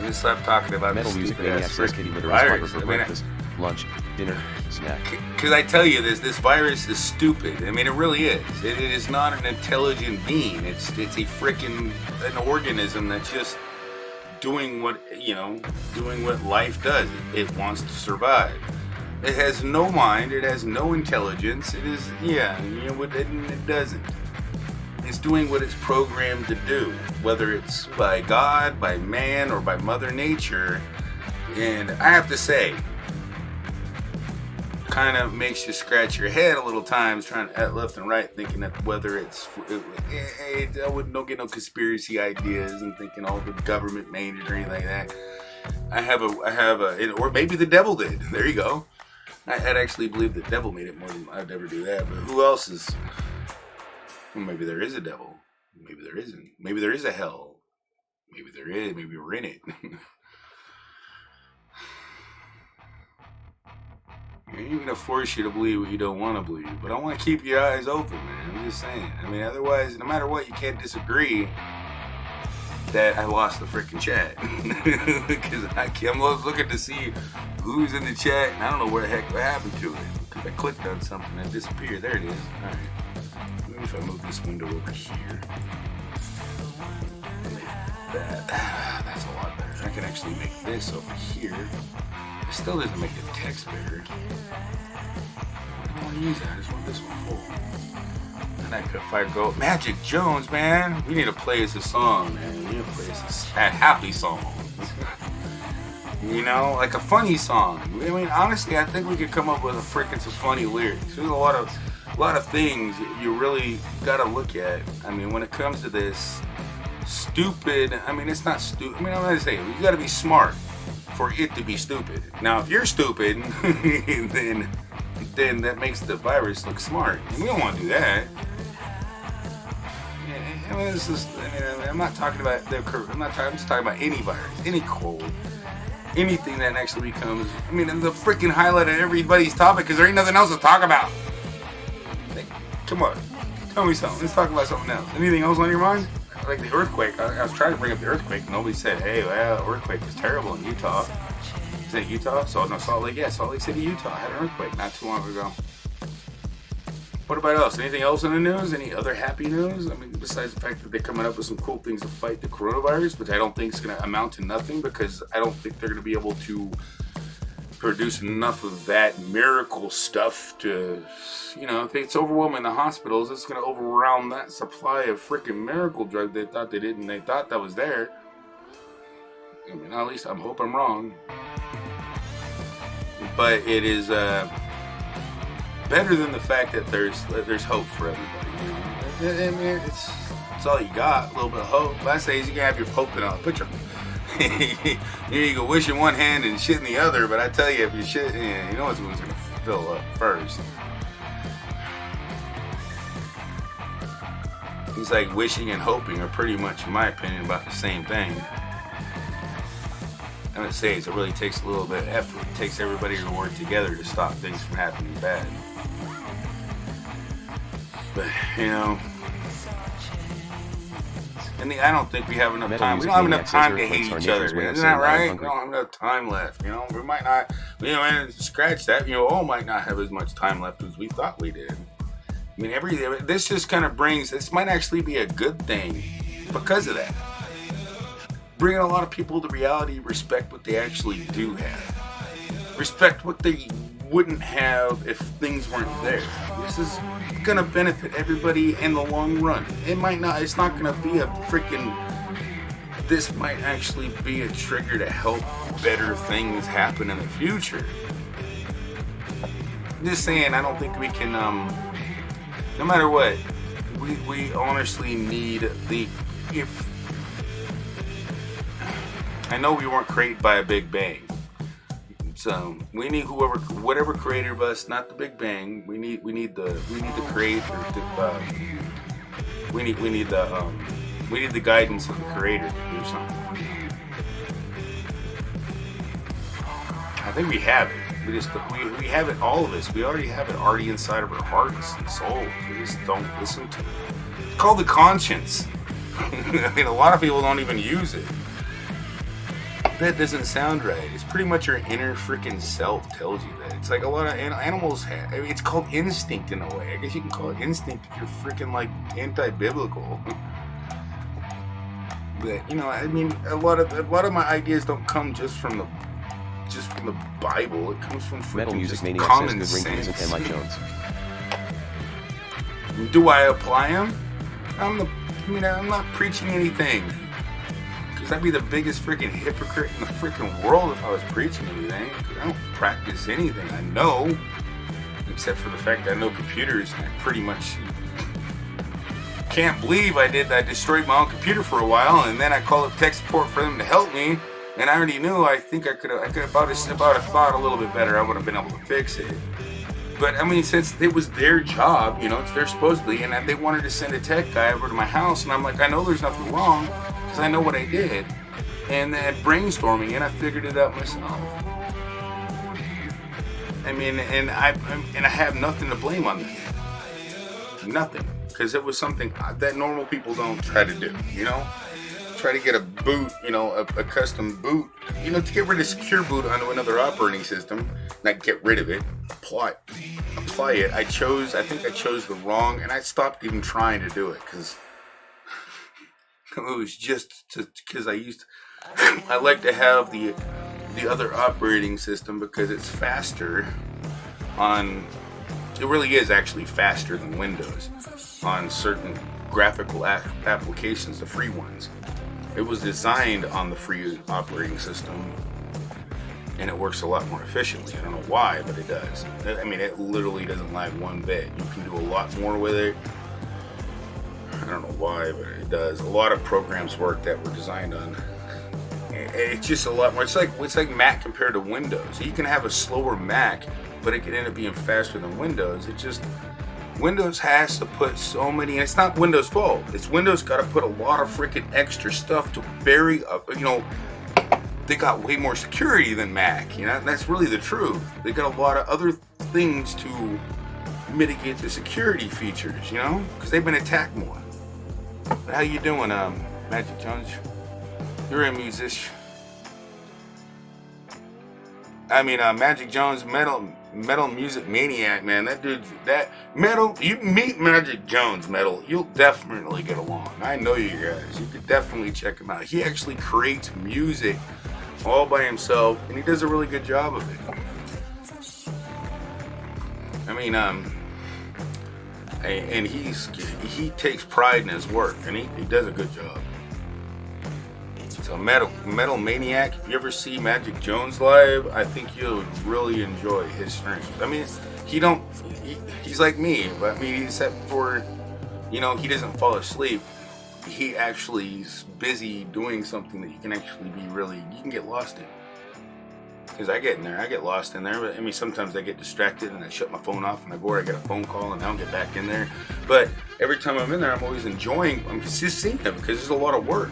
Let's stop talking about Metal this Music stupid Maniac ass says kitty litter is fiber virus. for I mean, breakfast, lunch, dinner, snack. because I tell you this virus is stupid. I mean, it really is. It is not an intelligent being. It's a freaking an organism that's just doing what life does. It wants to survive. It has no mind. It has no intelligence. It is, it doesn't. It's doing what it's programmed to do, whether it's by God, by man, or by Mother Nature. And I have to say, kind of makes you scratch your head a little times, trying at left and right, thinking that whether it's, I wouldn't get no conspiracy ideas and thinking all the government made it or anything like that. I have a, or maybe the devil did. There you go. I'd actually believe the devil made it more than I'd ever do that. But who else is? Well, maybe there is a devil. Maybe there isn't. Maybe there is a hell. Maybe there is. Maybe we're in it. I ain't gonna force you to believe what you don't want to believe, but I want to keep your eyes open, man. I'm just saying. I mean, otherwise, no matter what, you can't disagree that I lost the freaking chat. Because I'm looking to see who's in the chat, and I don't know where the heck what happened to it. Because I clicked on something and it disappeared. There it is. All right. Maybe if I move this window over here. That's a lot better. I can actually make this over here. It still doesn't make the text bigger. I don't want to use that. I just want this one full. And if I go Magic Jones, man, we need to play us a song, man. We need to play us a happy song. You know, like a funny song. I mean, honestly, I think we could come up with some funny lyrics. There's a lot of things you really got to look at. I mean, when it comes to this stupid, I mean, it's not stupid. I mean, I'm going to say, you got to be smart for it to be stupid. Now, if you're stupid, then that makes the virus look smart. And we don't want to do that. I mean, it's just, I'm not talking about I'm just talking about any virus, any cold, anything that actually becomes, the freaking highlight of everybody's topic because there ain't nothing else to talk about. Come on, tell me something. Let's talk about something else. Anything else on your mind? Like the earthquake. I was trying to bring up the earthquake. Nobody said, hey, well, the earthquake was terrible in Utah. Is it Utah? Salt Lake. Yeah, Salt Lake City, Utah had an earthquake not too long ago. What about else? Anything else in the news? Any other happy news? I mean, besides the fact that they're coming up with some cool things to fight the coronavirus, which I don't think is going to amount to nothing because I don't think they're going to be able to produce enough of that miracle stuff to, you know, if it's overwhelming the hospitals, it's going to overwhelm that supply of freaking miracle drug they thought they didn't. They thought that was there. I mean, at least I hope I'm wrong. But it is better than the fact that there's hope for everybody. You know? I mean, it's all you got, a little bit of hope. What I say is you can have your hope in a picture. You can wish in one hand and shit in the other, but I tell you, if you shit, you know what's going to fill up first. It's like wishing and hoping are pretty much, in my opinion, about the same thing. I'm going to say it really takes a little bit of effort. It takes everybody to work together to stop things from happening bad. But, you know, I don't think we have enough time. We don't have enough time to hate each other. Isn't that right? We don't have enough time left. You know, we might not, you know, and scratch that. You know, all might not have as much time left as we thought we did. I mean, this just kind of brings, this might actually be a good thing because of that. Bringing a lot of people to reality, respect what they actually do have. Respect what they wouldn't have if things weren't there. This is going to benefit everybody in the long run. It's not going to be a freaking, this might actually be a trigger to help better things happen in the future. I'm just saying, I don't think we can, no matter what, we honestly need I know we weren't created by a Big Bang. So we need whatever created us, not the Big Bang. We need the creator. We need the guidance of the creator to do something. I think we have it. We have it, all of us. We already have it already inside of our hearts and souls. We just don't listen to it. It's called the conscience. I mean, a lot of people don't even use it. That doesn't sound right. It's pretty much your inner freaking self tells you that. It's like a lot of animals have. I mean, it's called instinct in a way. I guess you can call it instinct if you're freaking like anti-biblical. But you know, I mean, a lot of my ideas don't come just from the Bible. It comes from Metal Music just Maniac common says good ring sense. and like Jones. Do I apply them? I'm not preaching anything. Because I'd be the biggest freaking hypocrite in the freaking world if I was preaching anything. I don't practice anything. I know. Except for the fact that I know computers. And I pretty much can't believe I destroyed my own computer for a while. And then I called up tech support for them to help me. And I already knew. I think I could have about a little bit better. I would have been able to fix it. But I mean, since it was their job, you know, it's their supposedly, and they wanted to send a tech guy over to my house, and I'm like, I know there's nothing wrong, because I know what I did. And then brainstorming, and I figured it out myself. I mean, and I have nothing to blame on that. Nothing, because it was something that normal people don't try to do, you know? Try to get a boot, you know, a custom boot, you know, to get rid of secure boot onto another operating system, not get rid of it, apply it. I think I chose the wrong, and I stopped even trying to do it, because it was just because I like to have the other operating system because it's faster it really is actually faster than Windows on certain graphical applications, the free ones. It was designed on the free operating system, and it works a lot more efficiently. I don't know why, but it does. I mean, it literally doesn't lag one bit. You can do a lot more with it. I don't know why, but it does. A lot of programs work that were designed on. It's just a lot more. It's like Mac compared to Windows. You can have a slower Mac, but it can end up being faster than Windows. Windows has to put so many, and it's not Windows' fault. It's Windows got to put a lot of freaking extra stuff to bury up. You know, they got way more security than Mac. You know, that's really the truth. They got a lot of other things to mitigate the security features. You know, because they've been attacked more. But how you doing, Magic Jones? You're a musician. I mean, Magic Jones, Metal Music Maniac, man. That dude's metal. You meet Magic Jones, metal, you'll definitely get along. I know you guys. You could definitely check him out. He actually creates music all by himself, and he does a really good job of it. I mean, and he takes pride in his work, and he does a good job. So Metal Maniac, if you ever see Magic Jones live, I think you'll really enjoy his streams. I mean, he's like me, but I mean, except for, you know, he doesn't fall asleep. He actually is busy doing something that you can actually you can get lost in. Because I get lost in there, but I mean, sometimes I get distracted and I shut my phone off and I go where I get a phone call and I don't get back in there. But every time I'm in there, I'm always I'm just seeing it because there's a lot of work.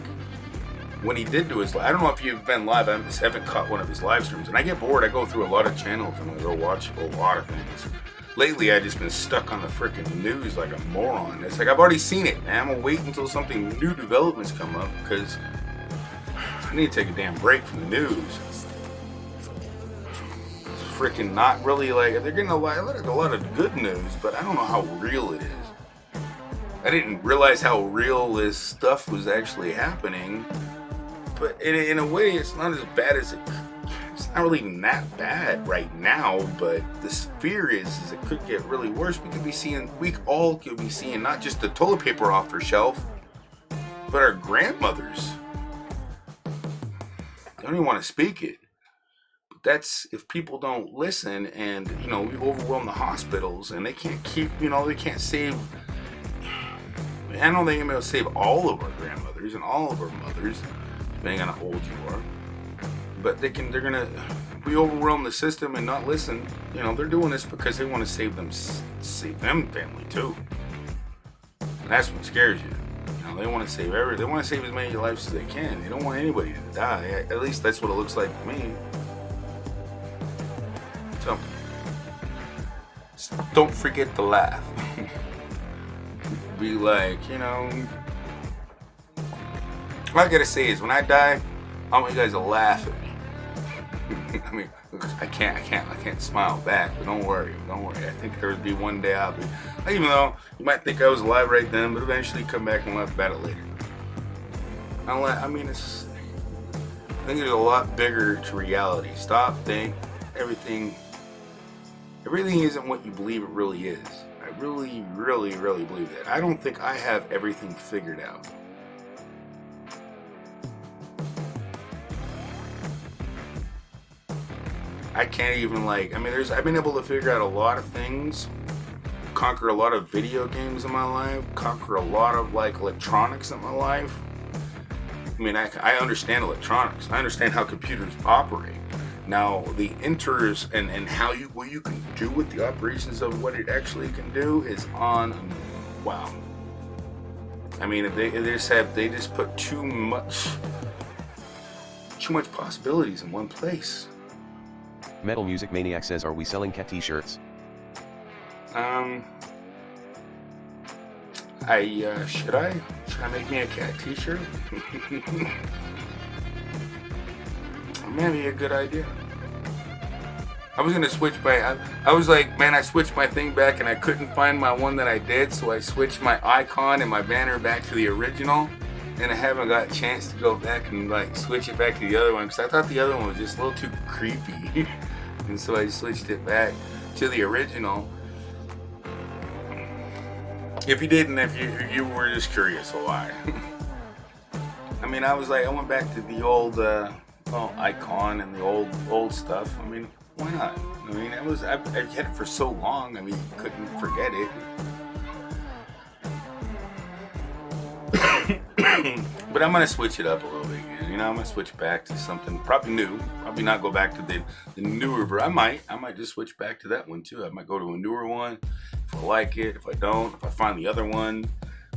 When he did do his live, I don't know if you've been live, I just haven't caught one of his live streams. And I get bored, I go through a lot of channels and I go watch a lot of things. Lately, I've just been stuck on the freaking news like a moron. It's like, I've already seen it, man. I'm gonna wait until something new developments come up because I need to take a damn break from the news. It's freaking not really like, they're getting a lot of good news, but I don't know how real it is. I didn't realize how real this stuff was actually happening. But in a way, it's not as bad as it's not really even that bad right now. But the fear is it could get really worse. We all could be seeing not just the toilet paper off their shelf, but our grandmothers. I don't even want to speak it. But that's if people don't listen, and you know, we overwhelm the hospitals, and they can't keep, you know, they can't save. I don't think they're able to save all of our grandmothers and all of our mothers, depending on how old you are. But if we overwhelm the system and not listen, you know, they're doing this because they want to save them family too. And that's what scares you. You know, they want to save they want to save as many lives as they can. They don't want anybody to die. At least that's what it looks like to me. So, don't forget to laugh. Be like, you know, all I gotta say is when I die, I want you guys to laugh at me. I mean, I can't smile back, but don't worry. I think there would be one day I'll be, even though you might think I was alive right then, but eventually come back and laugh about it later. I mean, I think there's a lot bigger to reality. Stop, think, everything isn't what you believe it really is. I really, really, really believe that. I don't think I have everything figured out. I can't even I've been able to figure out a lot of things, conquer a lot of video games in my life, conquer a lot of electronics in my life. I mean, I understand electronics. I understand how computers operate. Now, the enters and what you can do with the operations of what it actually can do is wow. I mean, they just put too much possibilities in one place. Metal Music Maniac says, are we selling cat t-shirts? Should I make me a cat t-shirt? Maybe a good idea. I was gonna switch I was like, man, I switched my thing back and I couldn't find my one that I did, so I switched my icon and my banner back to the original, and I haven't got a chance to go back and switch it back to the other one because I thought the other one was just a little too creepy. And so I switched it back to the original. If you were just curious why. I mean, I went back to the old icon and the old stuff. I mean, why not? I mean, I've had it for so long. I mean, you couldn't forget it. But I'm gonna switch it up a little bit again. You know, I'm gonna switch back to something probably new. Probably not go back to the newer version. I might just switch back to that one too. I might go to a newer one if I like it. If I don't, if I find the other one,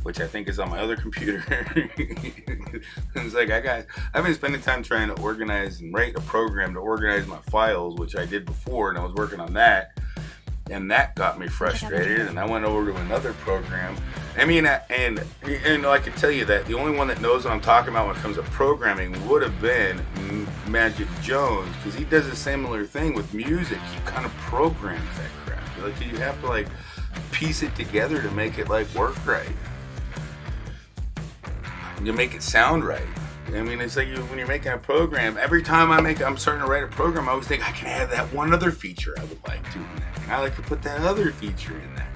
which I think is on my other computer. It's like I've been spending time trying to organize and write a program to organize my files, which I did before, and I was working on that. And that got me frustrated, and I went over to another program. I mean, and I can tell you that the only one that knows what I'm talking about when it comes to programming would have been Magic Jones, because he does a similar thing with music. He kind of programs that crap. You have to piece it together to make it work right. You make it sound right. I mean, it's like when you're making a program, every time I'm starting to write a program, I always think I can add that one other feature I would like to in that. And I like to put that other feature in that.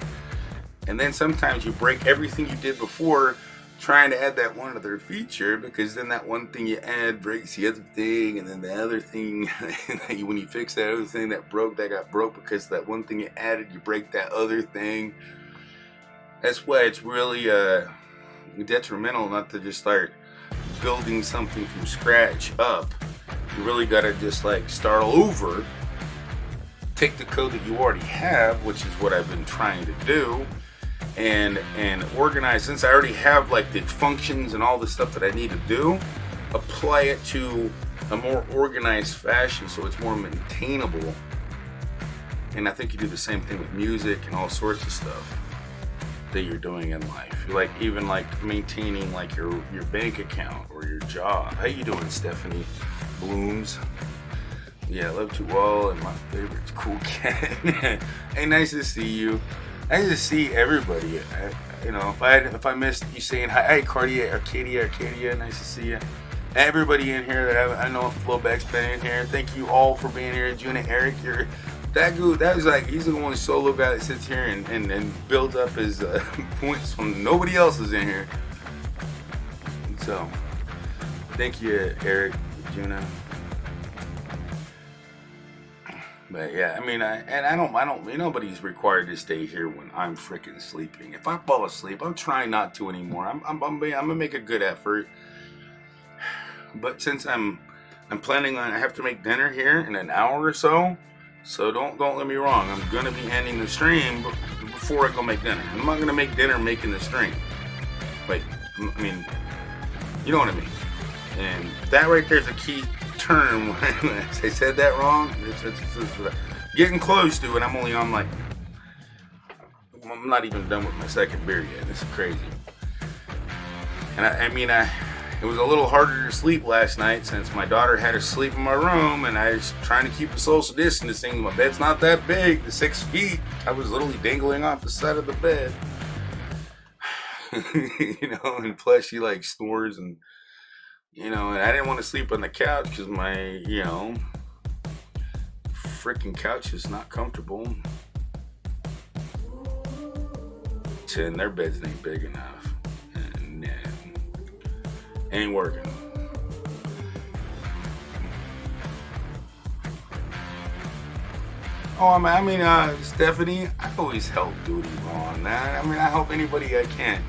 And then sometimes you break everything you did before trying to add that one other feature, because then that one thing you add breaks the other thing, and then the other thing, when you fix that other thing that got broke because that one thing you added, you break that other thing. That's why it's really detrimental not to just start building something from scratch up. You really gotta just like start all over, take the code that you already have, which is what I've been trying to do, and organize. Since I already have like the functions and all the stuff that I need to do, apply it to a more organized fashion so it's more maintainable. And I think you do the same thing with music and all sorts of stuff that you're doing in life. Like even like maintaining like your bank account or your job. How you doing, Stephanie Blooms? Yeah, I love you all, and my favorite's Cool Cat. Hey, nice to see you. Nice to see everybody. If I missed you saying hi, hey Arcadia, nice to see you. Everybody in here that I know, Flowback's been in here. Thank you all for being here. Juna, Eric, that dude, that was like, he's the one solo guy that sits here and builds up his points when nobody else is in here. So, thank you, Eric, Juna. But yeah, I mean, nobody's required to stay here when I'm freaking sleeping. If I fall asleep, I'm trying not to anymore. I'm gonna make a good effort. But since I'm planning on, I have to make dinner here in an hour or so. So don't get me wrong. I'm gonna be ending the stream before I go make dinner. I'm not gonna make dinner making the stream. Like, I mean, you know what I mean. And that right there is a key term. I said that wrong. It's getting close to it. I'm only on like, I'm not even done with my second beer yet. This is crazy. And it was a little harder to sleep last night since my daughter had to sleep in my room, and I was trying to keep the social distancing. My bed's not that big, the 6 feet. I was literally dangling off the side of the bed. And plus she like snores, and and I didn't want to sleep on the couch because my, freaking couch is not comfortable. And their beds ain't big enough. And ain't working. Oh, Stephanie, I always help duty on that. I help anybody I can.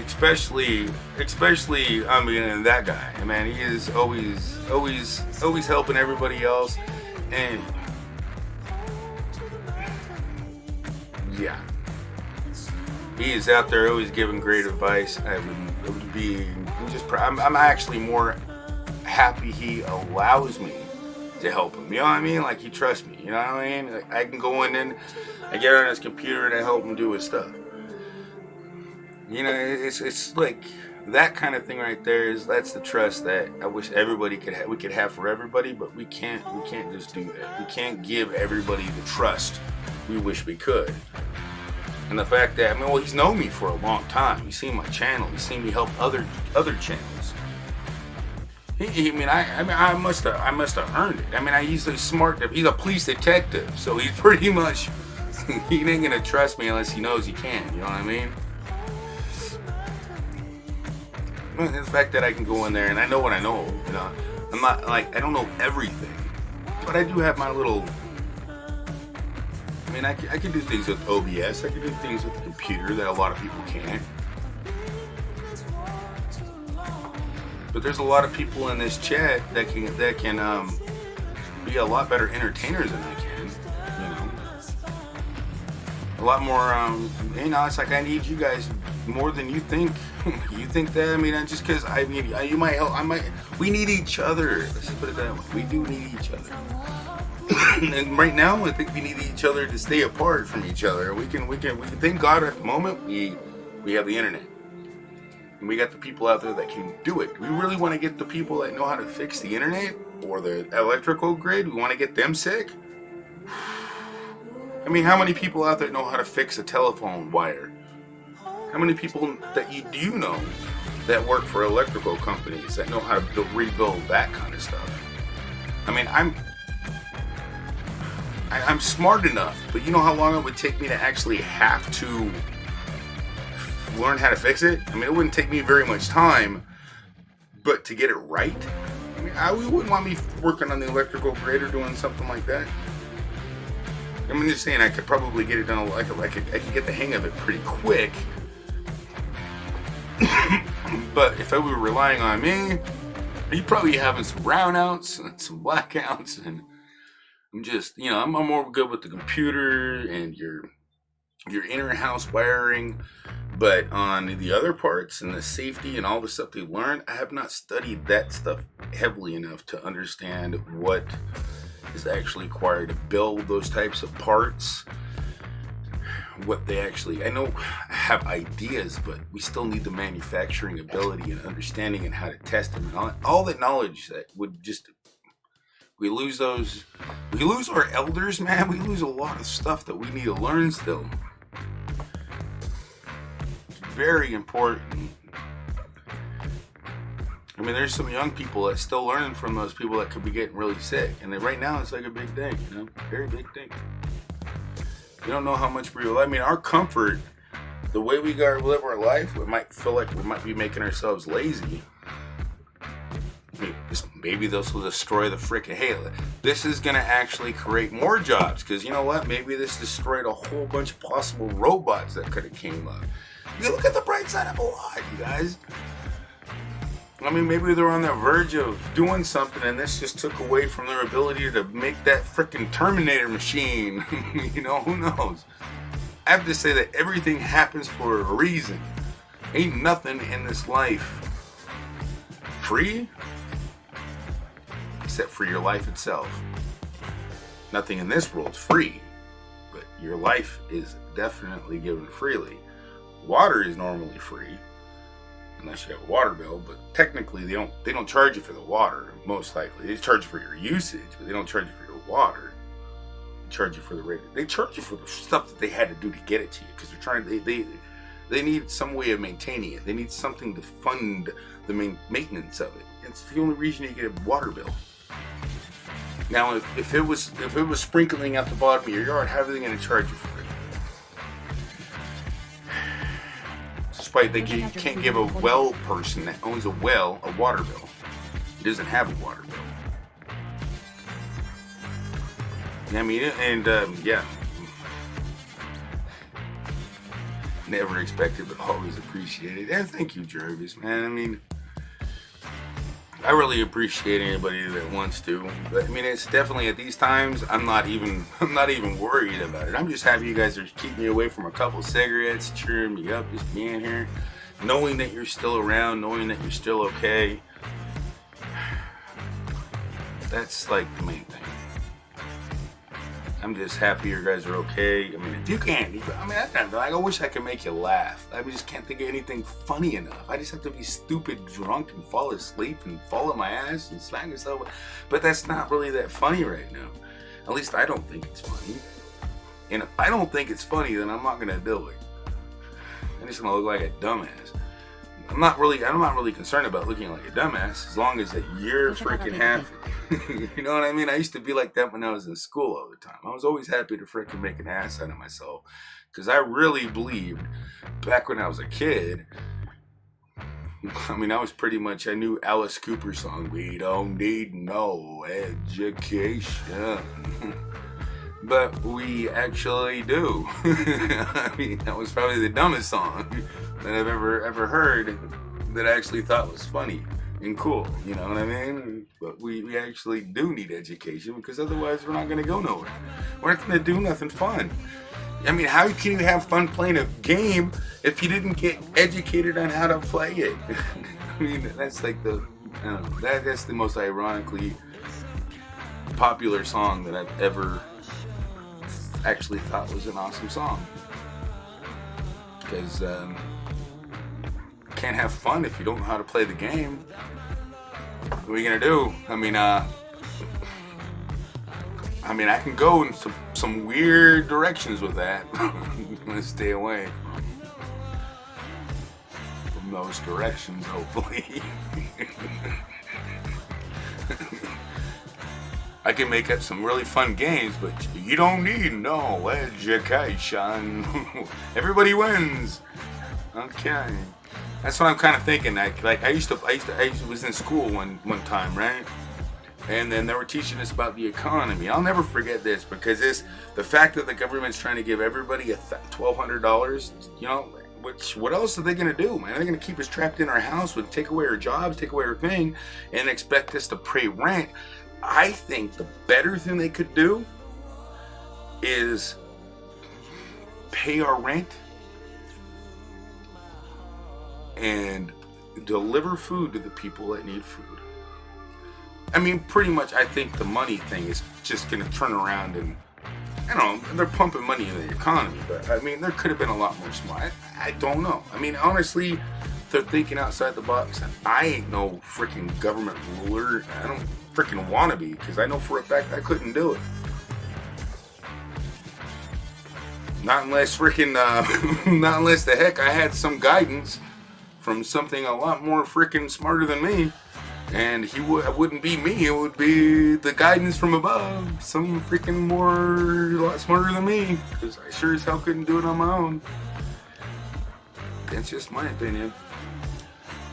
Especially, that guy. Man, he is always helping everybody else. And yeah, he is out there always giving great advice. I'm actually more happy he allows me to help him. You know what I mean? Like, he trusts me. You know what I mean? Like, I can go in and I get on his computer and I help him do his stuff. It's like that kind of thing right there. That's the trust that I wish everybody we could have for everybody, but we can't just do that. We can't give everybody the trust we wish we could. And the fact that, he's known me for a long time. He's seen my channel. He's seen me help other channels. I must have earned it. He's a smart. He's a police detective, so he's pretty much. He ain't gonna trust me unless he knows he can. You know what I mean? The fact that I can go in there and I know what I know. I'm not like, I don't know everything, but I do have my little. I can do things with OBS. I can do things with the computer that a lot of people can't. But there's a lot of people in this chat that can be a lot better entertainers than I can. A lot more. It's like I need you guys more than you think. You think that? Just because you might help. We need each other. Let's just put it that way. We do need each other. And right now, I think we need each other to stay apart from each other. We can thank God at the moment we have the internet. And we got the people out there that can do it. We really want to get the people that know how to fix the internet or the electrical grid. We want to get them sick. How many people out there know how to fix a telephone wire? How many people that you do know that work for electrical companies that know how to rebuild that kind of stuff? I mean, I'm smart enough, but you know how long it would take me to actually have to learn how to fix it? I mean, it wouldn't take me very much time, but to get it right? I mean, you wouldn't want me working on the electrical grid or doing something like that. I'm just saying I could probably get it done. I could get the hang of it pretty quick. But if I were relying on me, you'd probably be having some brownouts and some blackouts, and I'm just, I'm more good with the computer and your inner house wiring. But on the other parts and the safety and all the stuff they learned, I have not studied that stuff heavily enough to understand what is actually required to build those types of parts. What they actually, I know I have ideas, but we still need the manufacturing ability and understanding and how to test them and all that knowledge that would just, we lose our elders, man. We lose a lot of stuff that we need to learn still. It's very important. I mean, there's some young people that still learning from those people that could be getting really sick. And then right now it's like a big thing, very big thing. You don't know how much our comfort, the way we gotta live our life, we might feel like we might be making ourselves lazy. Maybe this will destroy the freaking, hey, this is gonna actually create more jobs, because you know what? Maybe this destroyed a whole bunch of possible robots that could have came up. You look at the bright side of a lot, you guys. I mean, maybe they're on the verge of doing something and this just took away from their ability to make that freaking Terminator machine. Who knows? I have to say that everything happens for a reason. Ain't nothing in this life free except for your life itself. Nothing in this world is free, but your life is definitely given freely. Water is normally free, unless you have a water bill, but technically they don't charge you for the water, most likely. They charge you for your usage, but they don't charge you for your water. They charge you for the rate. They charge you for the stuff that they had to do to get it to you, because they're trying, they need some way of maintaining it. They need something to fund the maintenance of it. It's the only reason you get a water bill. Now, if it was sprinkling out the bottom of your yard, how are they going to charge you for it? Despite they can't give a well person that owns a well a water bill. He doesn't have a water bill. I mean, and yeah. Never expected, but always appreciated. And thank you, Jervis, man. I mean, I really appreciate anybody that wants to. But I mean, it's definitely at these times, I'm not even worried about it. I'm just happy you guys are keeping me away from a couple cigarettes, cheering me up, just being here, knowing that you're still around, knowing that you're still okay. That's like the main thing. I'm just happy you guys are okay. I mean, if you can't, I wish I could make you laugh. I just can't think of anything funny enough. I just have to be stupid drunk and fall asleep and fall on my ass and smack myself. But that's not really that funny right now. At least I don't think it's funny. And if I don't think it's funny, then I'm not gonna do it. I'm just gonna look like a dumbass. I'm not really concerned about looking like a dumbass, as long as that you're freaking happy. You know what I mean? I used to be like that when I was in school all the time. I was always happy to freaking make an ass out of myself, because I really believed back when I was a kid. I mean, I knew Alice Cooper's song, "We Don't Need No Education." But we actually do. I mean, that was probably the dumbest song that I've ever heard that I actually thought was funny and cool. You know what I mean? But we actually do need education, because otherwise we're not going to go nowhere. We're not going to do nothing fun. I mean, how can you have fun playing a game if you didn't get educated on how to play it? I mean, that's like that's the most ironically popular song that I've ever actually thought was an awesome song. Because can't have fun if you don't know how to play the game. What are you gonna do? I mean, I can go in some weird directions with that. I'm gonna stay away. most directions, hopefully. I can make up some really fun games, but you don't need no education. Everybody wins. Okay. That's what I'm kind of thinking. I was in school one time, right? And then they were teaching us about the economy. I'll never forget this, because the fact that the government's trying to give everybody $1,200, you know, what else are they going to do, man? They're going to keep us trapped in our house, with take away our jobs, take away our thing, and expect us to pay rent. I think the better thing they could do is pay our rent and deliver food to the people that need food. I mean, pretty much, I think the money thing is just going to turn around and, I don't know, they're pumping money into the economy, but I mean, there could have been a lot more smart. I don't know. I mean, honestly, they're thinking outside the box. I ain't no freaking government ruler. I don't freaking want to be, because I know for a fact I couldn't do it. Not unless freaking, not unless the heck I had some guidance from something a lot more freaking smarter than me. And it wouldn't be me, it would be the guidance from above. Some freaking a lot smarter than me. Because I sure as hell couldn't do it on my own. That's just my opinion.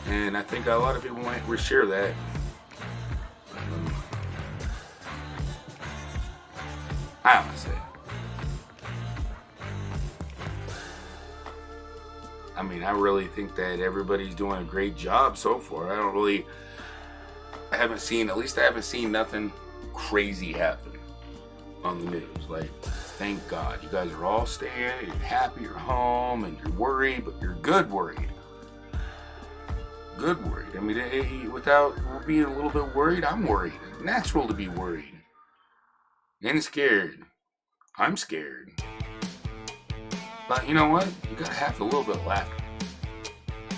And I think a lot of people might share that. I don't say. I mean, I really think that everybody's doing a great job so far. I haven't seen nothing crazy happen on the news. Like, thank God. You guys are all staying, you're happy, you're home, and you're worried, but you're good worried. Good worried. I mean, without being a little bit worried, I'm worried. It's natural to be worried. And scared. I'm scared. But you know what? You gotta have a little bit of laughter.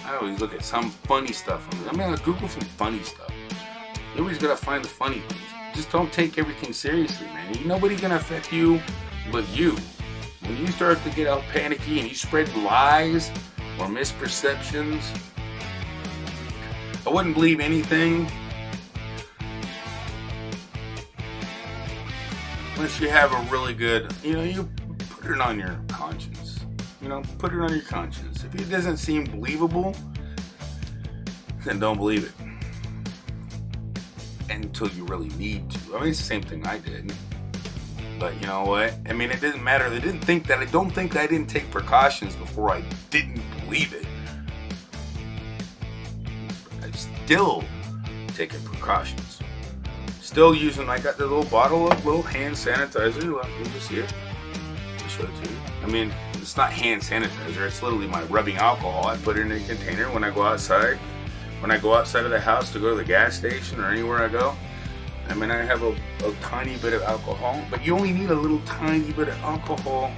I always look at some funny stuff. I Google some funny stuff. You always gotta find the funny things. Just don't take everything seriously, man. Ain't nobody gonna affect you but you. When you start to get all panicky and you spread lies or misperceptions, I wouldn't believe anything unless you have a really good, you put it on your conscience. Put it on your conscience. If it doesn't seem believable, then don't believe it. Until you really need to. I mean, it's the same thing I did. But you know what? I mean, it didn't matter. I don't think I didn't take precautions before I didn't believe it. I still taking precautions. Still using, I got the little bottle of little hand sanitizer. Look, you can see it. I'll show it to you. I mean, it's not hand sanitizer. It's literally my rubbing alcohol. I put it in a container when I go outside. When I go outside of the house to go to the gas station or anywhere I go, I mean, I have a tiny bit of alcohol, but you only need a little tiny bit of alcohol.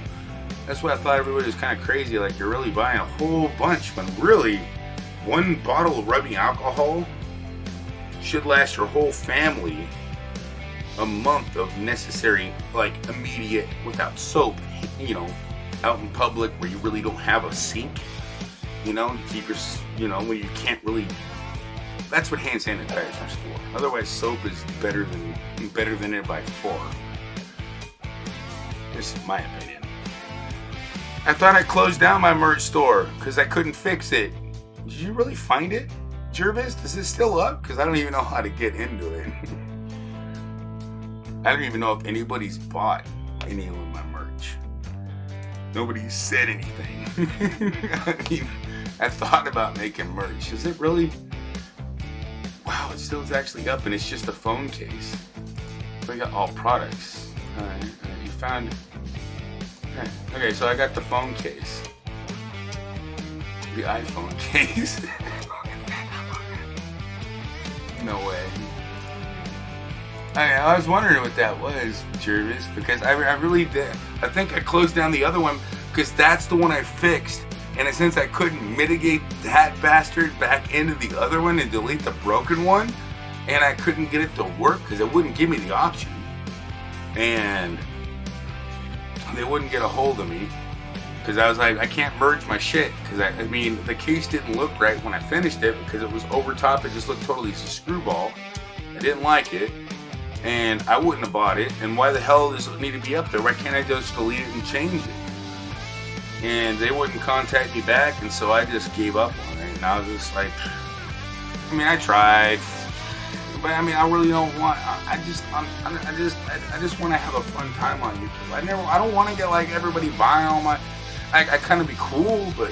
That's why I thought everybody was kind of crazy, like you're really buying a whole bunch, when really, one bottle of rubbing alcohol should last your whole family a month of necessary, like immediate, without soap, out in public where you really don't have a sink, keep your, when you can't really. That's what hand sanitizer is for. Otherwise, soap is better than it by far. This is my opinion. I thought I closed down my merch store because I couldn't fix it. Did you really find it, Jervis? Is it still up? Because I don't even know how to get into it. I don't even know if anybody's bought any of my merch. Nobody said anything. I thought about making merch. Is it really? Wow, it still is actually up, and it's just a phone case. So I got all products. Alright, you found. Okay, so I got the phone case. The iPhone case. No way. I was wondering what that was, Jervis, because I really did. I think I closed down the other one because that's the one I fixed. And since I couldn't mitigate that bastard back into the other one and delete the broken one, and I couldn't get it to work because it wouldn't give me the option, and they wouldn't get a hold of me, because I was like, I can't merge my shit, because I mean, the case didn't look right when I finished it, because it was over top. It just looked totally screwball. I didn't like it, and I wouldn't have bought it. And why the hell does it need to be up there? Why can't I just delete it and change it? And they wouldn't contact me back, and so I just gave up on it. And I was just like, I mean, I tried, but I mean, I really don't want. I just want to have a fun time on YouTube. I don't want to get like everybody buying all my. I kind of be cool, but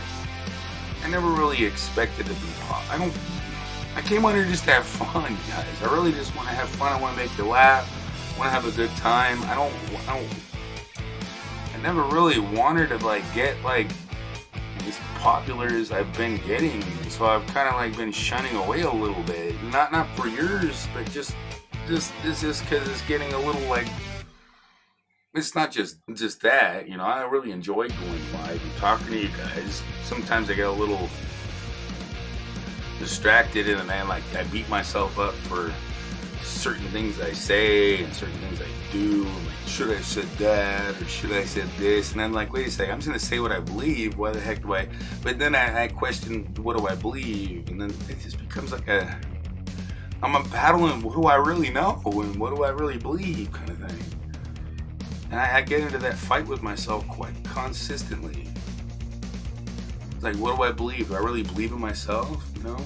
I never really expected to be pop. I came on here just to have fun, guys. I really just want to have fun. I want to make you laugh. I want to have a good time. I never really wanted to like get like as popular as I've been getting, so I've kind of like been shunning away a little bit. Not for yours, but just because it's getting a little like. It's not just that, you know. I really enjoy going live and talking to you guys. Sometimes I get a little distracted, and then I beat myself up for certain things I say and certain things I do. Like, should I have said that, or should I have said this? And I'm like, wait a second, I'm just gonna say what I believe. Why the heck do I? But then I question, what do I believe? And then it just becomes like I'm battling who do I really know and what do I really believe kind of thing. And I get into that fight with myself quite consistently. It's like, what do I believe? Do I really believe in myself? You know?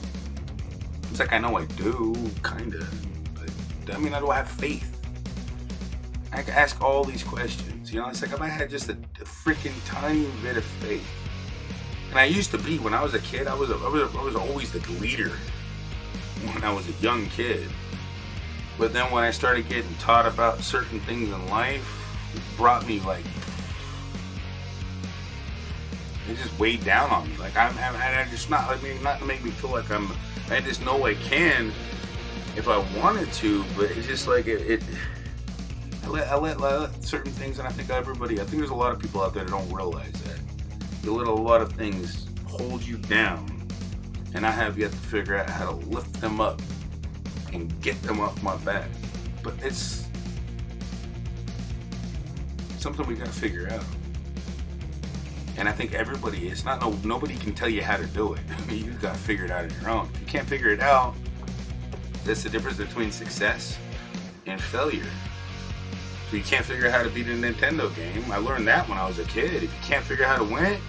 It's like, I know I do, kind of. But, I mean, do I have faith? I can ask all these questions. You know, it's like if I had just a freaking tiny bit of faith. And I used to be, when I was a kid, I was always the leader when I was a young kid. But then when I started getting taught about certain things in life, it brought me like, it just weighed down on me. Like I just not, I mean, not to make me feel like I just know I can if I wanted to, but it's just like I let certain things, and I think there's a lot of people out there that don't realize that. You let a lot of things hold you down, and I have yet to figure out how to lift them up and get them off my back. But it's something we gotta figure out. And I think nobody can tell you how to do it. I mean, you gotta figure it out on your own. If you can't figure it out, that's the difference between success and failure. So you can't figure out how to beat a Nintendo game. I learned that when I was a kid. If you can't figure out how to win it,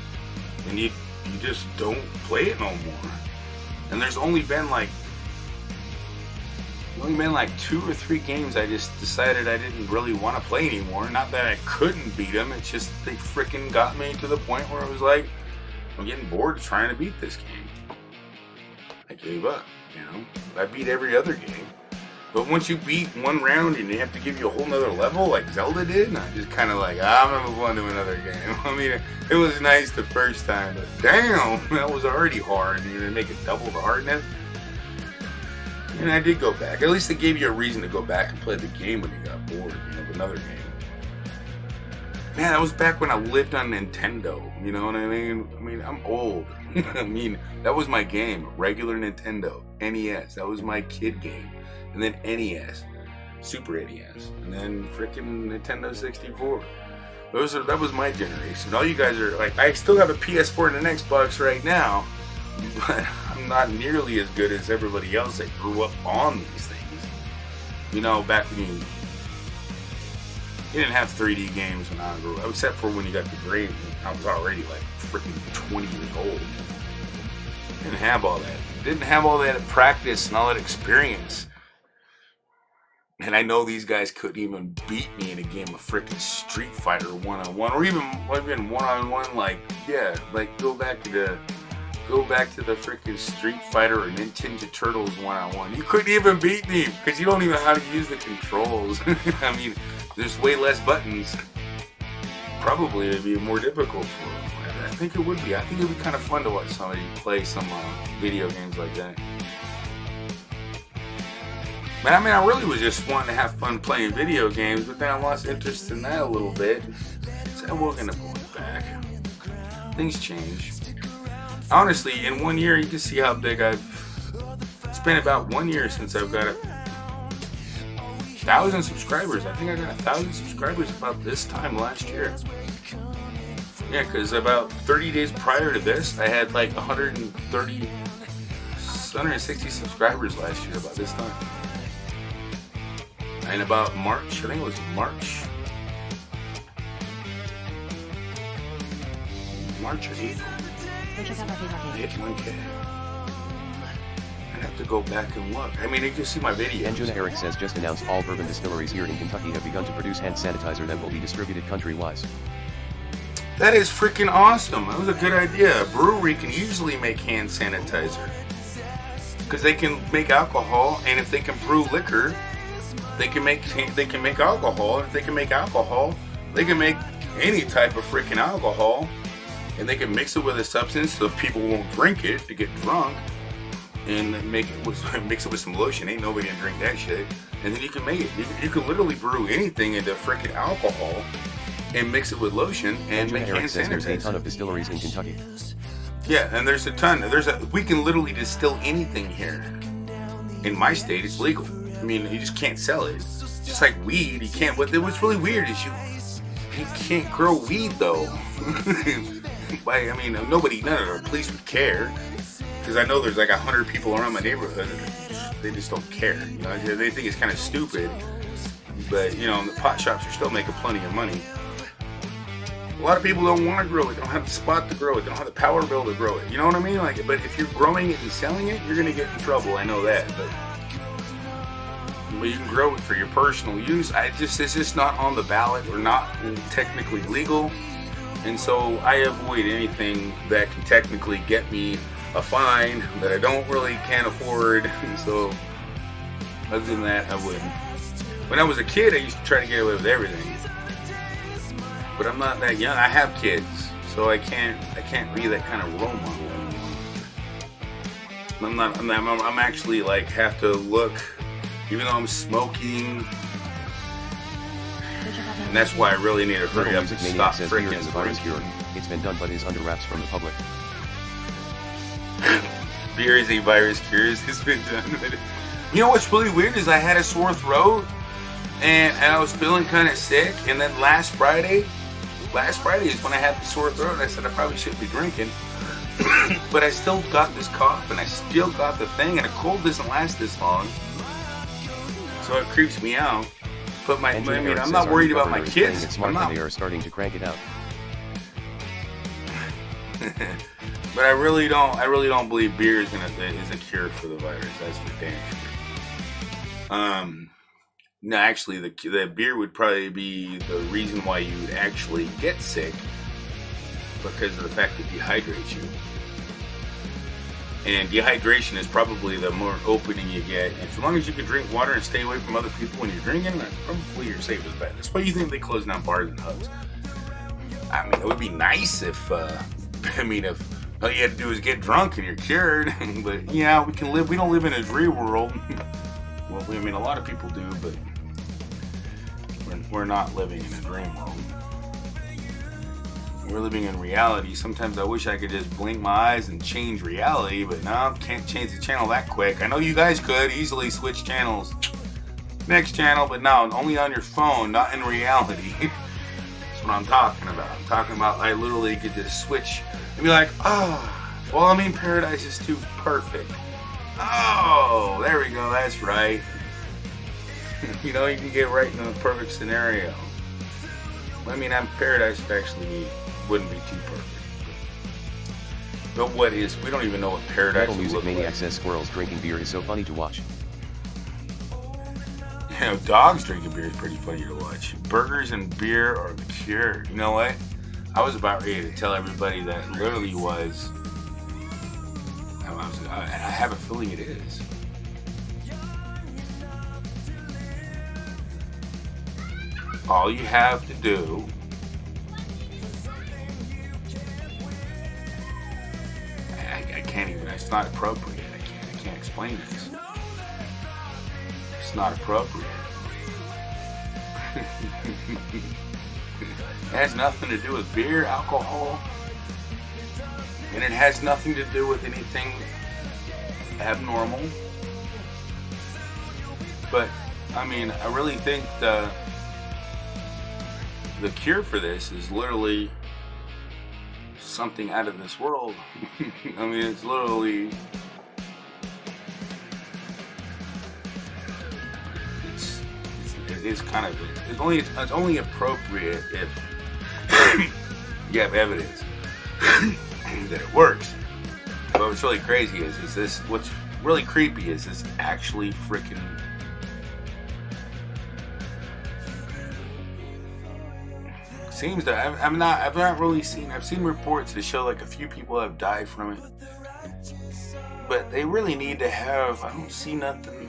then you just don't play it no more. And there's only been like 2 or 3 games I just decided I didn't really want to play anymore. Not that I couldn't beat them, it's just they freaking got me to the point where I was like, I'm getting bored of trying to beat this game. I gave up, you know. I beat every other game. But once you beat one round and they have to give you a whole nother level like Zelda did, and I just kind of like, I'm going to move on to another game. I mean, it was nice the first time, but damn, that was already hard. You're going to make it double the hardness. And I did go back. At least it gave you a reason to go back and play the game when you got bored, you know, another game. Man, that was back when I lived on Nintendo, you know what I mean? I mean, I'm old. I mean, that was my game, regular Nintendo, NES. That was my kid game. And then NES, Super NES, and then freaking Nintendo 64. That was my generation. All you guys are like, I still have a PS4 and an Xbox right now, but I'm not nearly as good as everybody else that grew up on these things. You know, back when you didn't have 3D games when I grew up, except for when you got the Dream. I was already like freaking 20 years old. Didn't have all that. Didn't have all that practice and all that experience. And I know these guys couldn't even beat me in a game of freaking Street Fighter 1-on-1, or even 1-on-1. Like, yeah, like go back to the freaking Street Fighter or Ninja Turtles 1-on-1. You couldn't even beat me because you don't even know how to use the controls. I mean, there's way less buttons. Probably it'd be more difficult for them. I think it would be. I think it would be kind of fun to watch somebody play some video games like that. But I mean, I really was just wanting to have fun playing video games, but then I lost interest in that a little bit. So we're gonna pull it back. Things change. Honestly, in 1 year, you can see how big it's been about 1 year since I've got 1,000 subscribers. I think I got 1,000 subscribers about this time last year. Yeah, because about 30 days prior to this, I had like 160 subscribers last year about this time. And about March, I think it was March or April. Go check out Arcade Arcade. Hit 1K. I'd have to go back and look. I mean, you can see my videos. Angela Eric says just announced all bourbon distilleries here in Kentucky have begun to produce hand sanitizer that will be distributed countrywide. That is freaking awesome. That was a good idea. A brewery can easily make hand sanitizer. Because they can make alcohol, and if they can brew liquor, they can make alcohol. And if they can make alcohol, they can make any type of freaking alcohol. And they can mix it with a substance so people won't drink it to get drunk. And mix it with some lotion. Ain't nobody gonna drink that shit. And then you can make it. You can literally brew anything into freaking alcohol and mix it with lotion and make hand sanitizer. There's a ton of sanitizer. distilleries in Kentucky. Yeah, and there's a ton. We can literally distill anything here. In my state, it's legal. I mean, you just can't sell it. Just like weed, you can't. What's really weird is you can't grow weed though. I mean, none of the police would care. Because I know there's like 100 people around my neighborhood. They just don't care. You know, they think it's kind of stupid. But, you know, the pot shops are still making plenty of money. A lot of people don't want to grow it. They don't have the spot to grow it. They don't have the power bill to grow it. You know what I mean? Like, but if you're growing it and selling it, you're going to get in trouble. I know that. But you can grow it for your personal use. It's just not on the ballot or not technically legal. And so I avoid anything that can technically get me a fine that I can't afford. So other than that, I wouldn't. When I was a kid, I used to try to get away with everything. But I'm not that young. I have kids, so I can't be that kind of role model anymore. I'm actually like have to look, even though I'm smoking. And that's why I really need to hurry up and stop freaking is a virus cure. It's been done but is under wraps from the public. Beer is a virus cure. It's been done. You know what's really weird is I had a sore throat and I was feeling kind of sick. And then last Friday is when I had the sore throat. And I said I probably shouldn't be drinking. But I still got this cough and I still got the thing. And a cold doesn't last this long. So it creeps me out. But I'm not worried about my kids. They are starting to crank it out. But I really don't believe beer is a cure for the virus. That's for damn sure. No, actually, the beer would probably be the reason why you would actually get sick, because of the fact it dehydrates you. And dehydration is probably the more opening you get. And as long as you can drink water and stay away from other people when you're drinking, that's probably your safest bet. That's why you think they close down bars and pubs. I mean, it would be nice if all you had to do is get drunk and you're cured. But yeah, we don't live in a dream world. Well, I mean, a lot of people do, but we're not living in a dream world. We're living in reality. Sometimes I wish I could just blink my eyes and change reality, but no, can't change the channel that quick. I know you guys could easily switch channels. Next channel, but no, only on your phone, not in reality. That's what I'm talking about. I'm talking about I literally could just switch and be like, paradise is too perfect. Oh, there we go, that's right. You know, you can get right in the perfect scenario. Paradise wouldn't be too perfect. But we don't even know what paradise Metal would Music look Maniac like. says squirrels drinking beer is so funny to watch. You know, dogs drinking beer is pretty funny to watch. Burgers and beer are the cure. You know what? I was about ready to tell everybody that it literally was. I have a feeling it is. All you have to do I can't even, it's not appropriate. I can't explain this. It's not appropriate. It has nothing to do with beer, alcohol, and it has nothing to do with anything abnormal. But I really think the cure for this is literally something out of this world. I mean, it's literally, it's kind of, it's only appropriate if you have evidence that it works. But what's really crazy is this, what's really creepy is this actually freaking seems to, I've not really seen, I've seen reports that show like a few people have died from it, but they really need to have, I don't see nothing.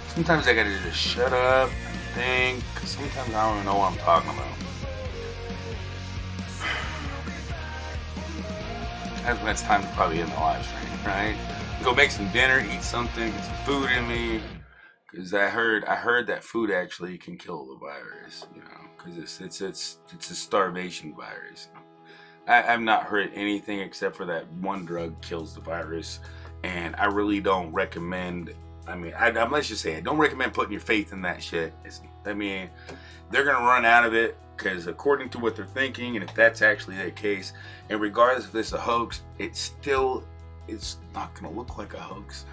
Sometimes I gotta just shut up and think, 'cause sometimes I don't even know what I'm talking about. That's time to probably end the live stream, right? Go make some dinner, eat something, get some food in me, because I heard that food actually can kill the virus, you know, because it's a starvation virus. I've not heard anything except for that one drug kills the virus, and I really don't recommend. I mean, let's just say I don't recommend putting your faith in that shit. I mean, they're gonna run out of it. Because according to what they're thinking, and if that's actually the case, and regardless if this is a hoax, it's not gonna look like a hoax,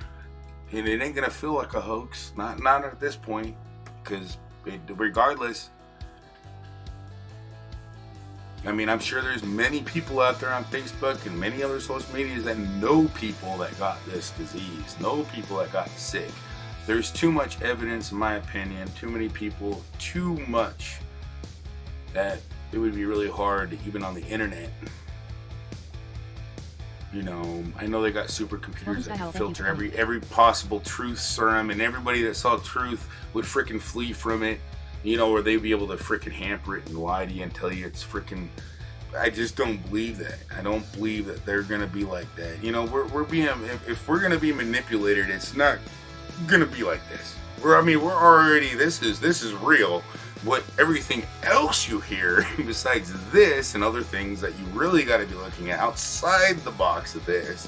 and it ain't gonna feel like a hoax. Not at this point, because regardless, I mean, I'm sure there's many people out there on Facebook and many other social medias that know people that got this disease, know people that got sick. There's too much evidence, in my opinion, too many people, too much, that it would be really hard, even on the internet. You know, I know they got supercomputers that can filter every possible truth serum, and everybody that saw truth would freaking flee from it. You know, or they'd be able to freaking hamper it and lie to you and tell you it's freaking. I just don't believe that. I don't believe that they're gonna be like that. You know, we're being, if we're gonna be manipulated, it's not gonna be like this. We're already, this is real. What everything else you hear besides this and other things that you really got to be looking at outside the box of this,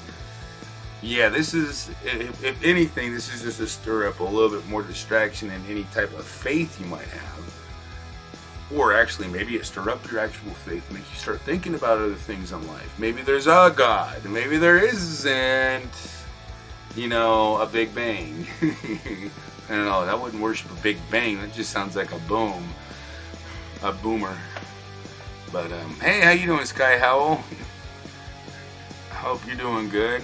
yeah, this is, if anything, this is just to stir up a little bit more distraction and any type of faith you might have, or actually maybe it stir up your actual faith, make you start thinking about other things in life. Maybe there's a God, maybe there isn't, you know, a Big Bang. I don't know, that wouldn't worship a Big Bang. That just sounds like a boomer. But hey, how you doing, Sky Howell? I hope you're doing good.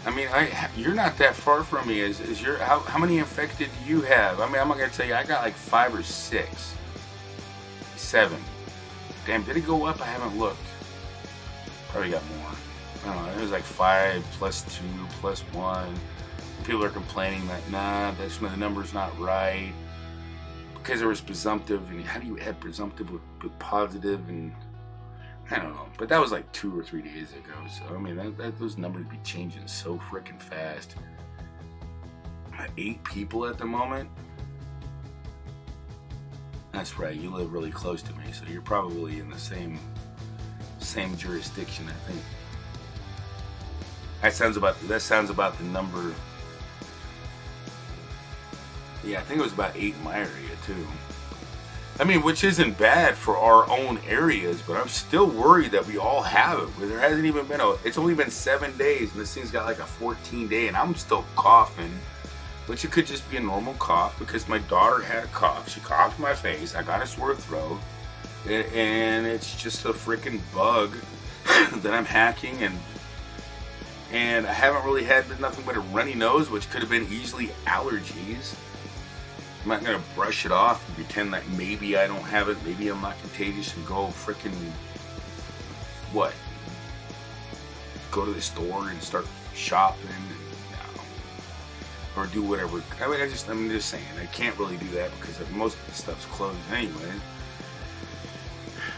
I mean, you're not that far from me. Is your how many infected do you have? I mean, I'm not gonna tell you. I got like 5 or 6, 7. Damn, did it go up? I haven't looked. Probably got more. I don't know. It was like 5 plus 2 plus 1. People are complaining that the number's not right because there was presumptive, and how do you add presumptive with positive, and I don't know. But that was like 2 or 3 days ago, so I mean those numbers be changing so freaking fast. 8 people at the moment. That's right. You live really close to me, so you're probably in the same jurisdiction, I think. That sounds about the number. Yeah, I think it was about 8 in my area too. I mean, which isn't bad for our own areas, but I'm still worried that we all have it. There hasn't even been it's only been 7 days, and this thing's got like a 14-day, and I'm still coughing, which it could just be a normal cough because my daughter had a cough. She coughed in my face. I got a sore throat, and it's just a freaking bug that I'm hacking, and I haven't really had nothing but a runny nose, which could have been easily allergies. I'm not gonna brush it off and pretend that maybe I don't have it, maybe I'm not contagious, and go freaking what? Go to the store and start shopping, or do whatever. I mean, I'm just saying, I can't really do that because most of the stuff's closed anyway.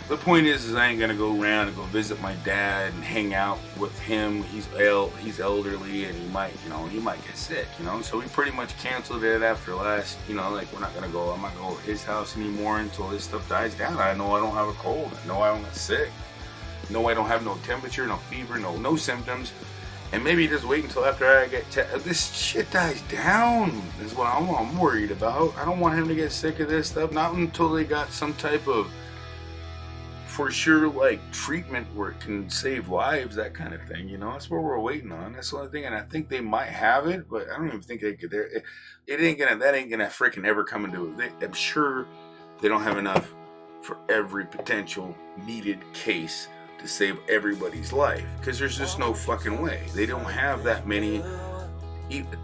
The point is I ain't gonna go around and go visit my dad and hang out with him. He's elderly, and he might get sick, you know. So we pretty much canceled it after last, you know, like I'm not gonna go to his house anymore until this stuff dies down. I know I don't have a cold. I know I don't get sick. No, I don't have no temperature, no fever, no symptoms. And maybe just wait until after I get this shit dies down is what I'm worried about. I don't want him to get sick of this stuff. Not until they got some type of, for sure, like treatment where it can save lives, that kind of thing. You know, that's what we're waiting on. That's the only thing, and I think they might have it, but I don't even think they could. It ain't gonna. That ain't gonna freaking ever come into it. I'm sure they don't have enough for every potential needed case to save everybody's life, because there's just no fucking way. They don't have that many.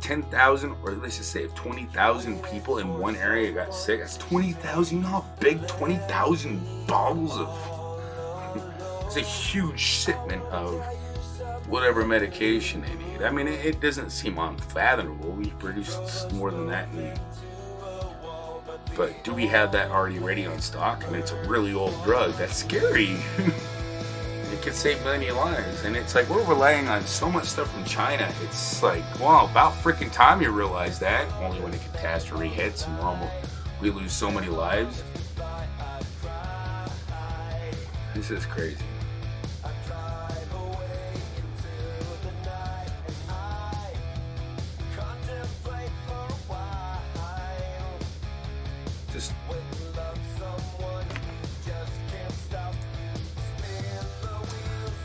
10,000, or let's just say if 20,000 people in one area got sick, that's 20,000. You know how big 20,000 bottles of, it's a huge shipment of whatever medication they need. I mean, it doesn't seem unfathomable. We produce more than that, but do we have that already ready on stock? I mean, it's a really old drug. That's scary. It could save many lives, and it's like we're relying on so much stuff from China. It's like, wow, about freaking time you realize that. Only when a catastrophe hits and we lose so many lives. This is crazy. Just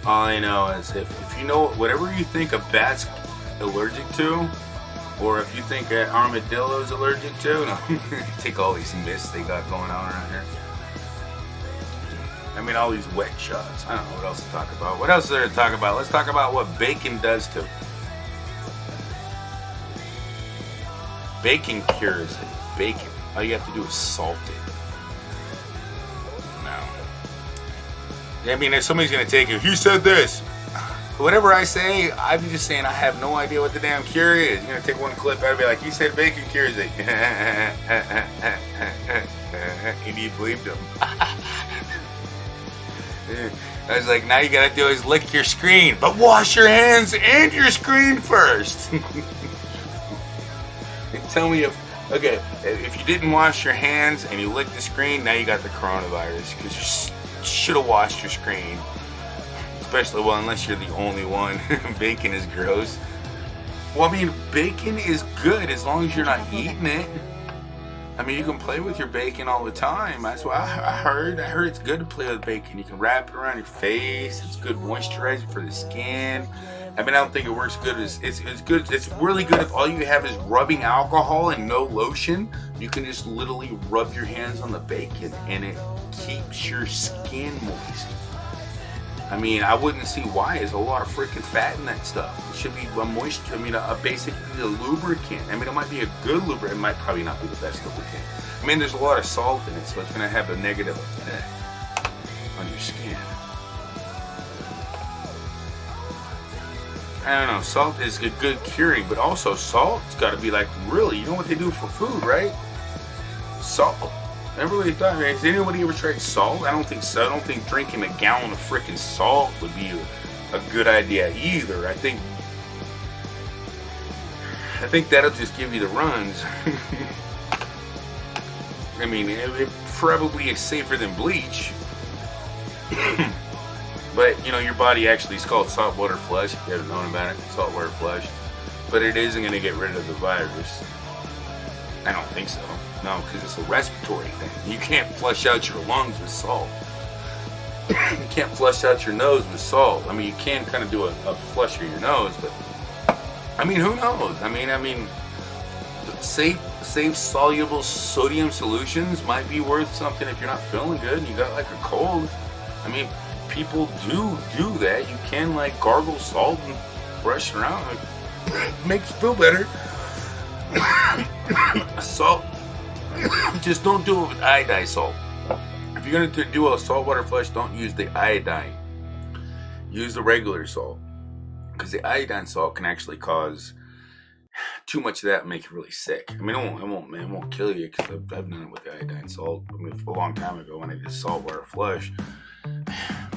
all I know is if you know whatever you think a bat's allergic to, or if you think an armadillo is allergic to, no, take all these myths they got going on around here. I mean, all these wet shots. I don't know what else to talk about. What else is there to talk about? Let's talk about what bacon does to. Bacon cures it. Bacon. All you have to do is salt it. I mean, if somebody's going to take it, he said this. Whatever I say, I'm just saying I have no idea what the damn cure is. You're going to take one clip out and be like, he said bacon cures it. And he believed him. I was like, now you got to do is lick your screen. But wash your hands and your screen first. Tell me if you didn't wash your hands and you licked the screen, now you got the coronavirus because you should have washed your screen. Especially, well, unless you're the only one. Bacon is gross. Well, I mean, bacon is good as long as you're not eating it. I mean, you can play with your bacon all the time. That's what I heard. I heard it's good to play with bacon. You can wrap it around your face. It's good moisturizer for the skin. I mean, I don't think it works good. It's good. It's really good if all you have is rubbing alcohol and no lotion. You can just literally rub your hands on the bacon and it keeps your skin moist. I mean, I wouldn't see why. There's a lot of freaking fat in that stuff. It should be basically a lubricant. I mean, it might be a good lubricant. It might probably not be the best lubricant. I mean, there's a lot of salt in it, so it's going to have a negative effect on your skin. I don't know. Salt is a good curing, but also salt's got to be like really. You know what they do for food, right? Salt. Everybody thought, has anybody ever tried salt? I don't think so. I don't think drinking a gallon of freaking salt would be a good idea either. I think that'll just give you the runs. I mean, it probably is safer than bleach. But, you know, your body actually is called saltwater flush, if you haven't known about it, saltwater flush. But it isn't going to get rid of the virus. I don't think so. No, because it's a respiratory thing. You can't flush out your lungs with salt. You can't flush out your nose with salt. I mean, you can kind of do a flush of your nose, but I mean, who knows? I mean, safe soluble sodium solutions might be worth something if you're not feeling good and you got like a cold. I mean, people do that. You can like gargle salt and brush it around. It makes you feel better. Salt. Just don't do it with iodine salt. If you're going to do a saltwater flush, don't use the iodine. Use the regular salt. Because the iodine salt can actually cause too much of that and make you really sick. I mean, it won't kill you because I've done it with the iodine salt. I mean, a long time ago when I did saltwater flush,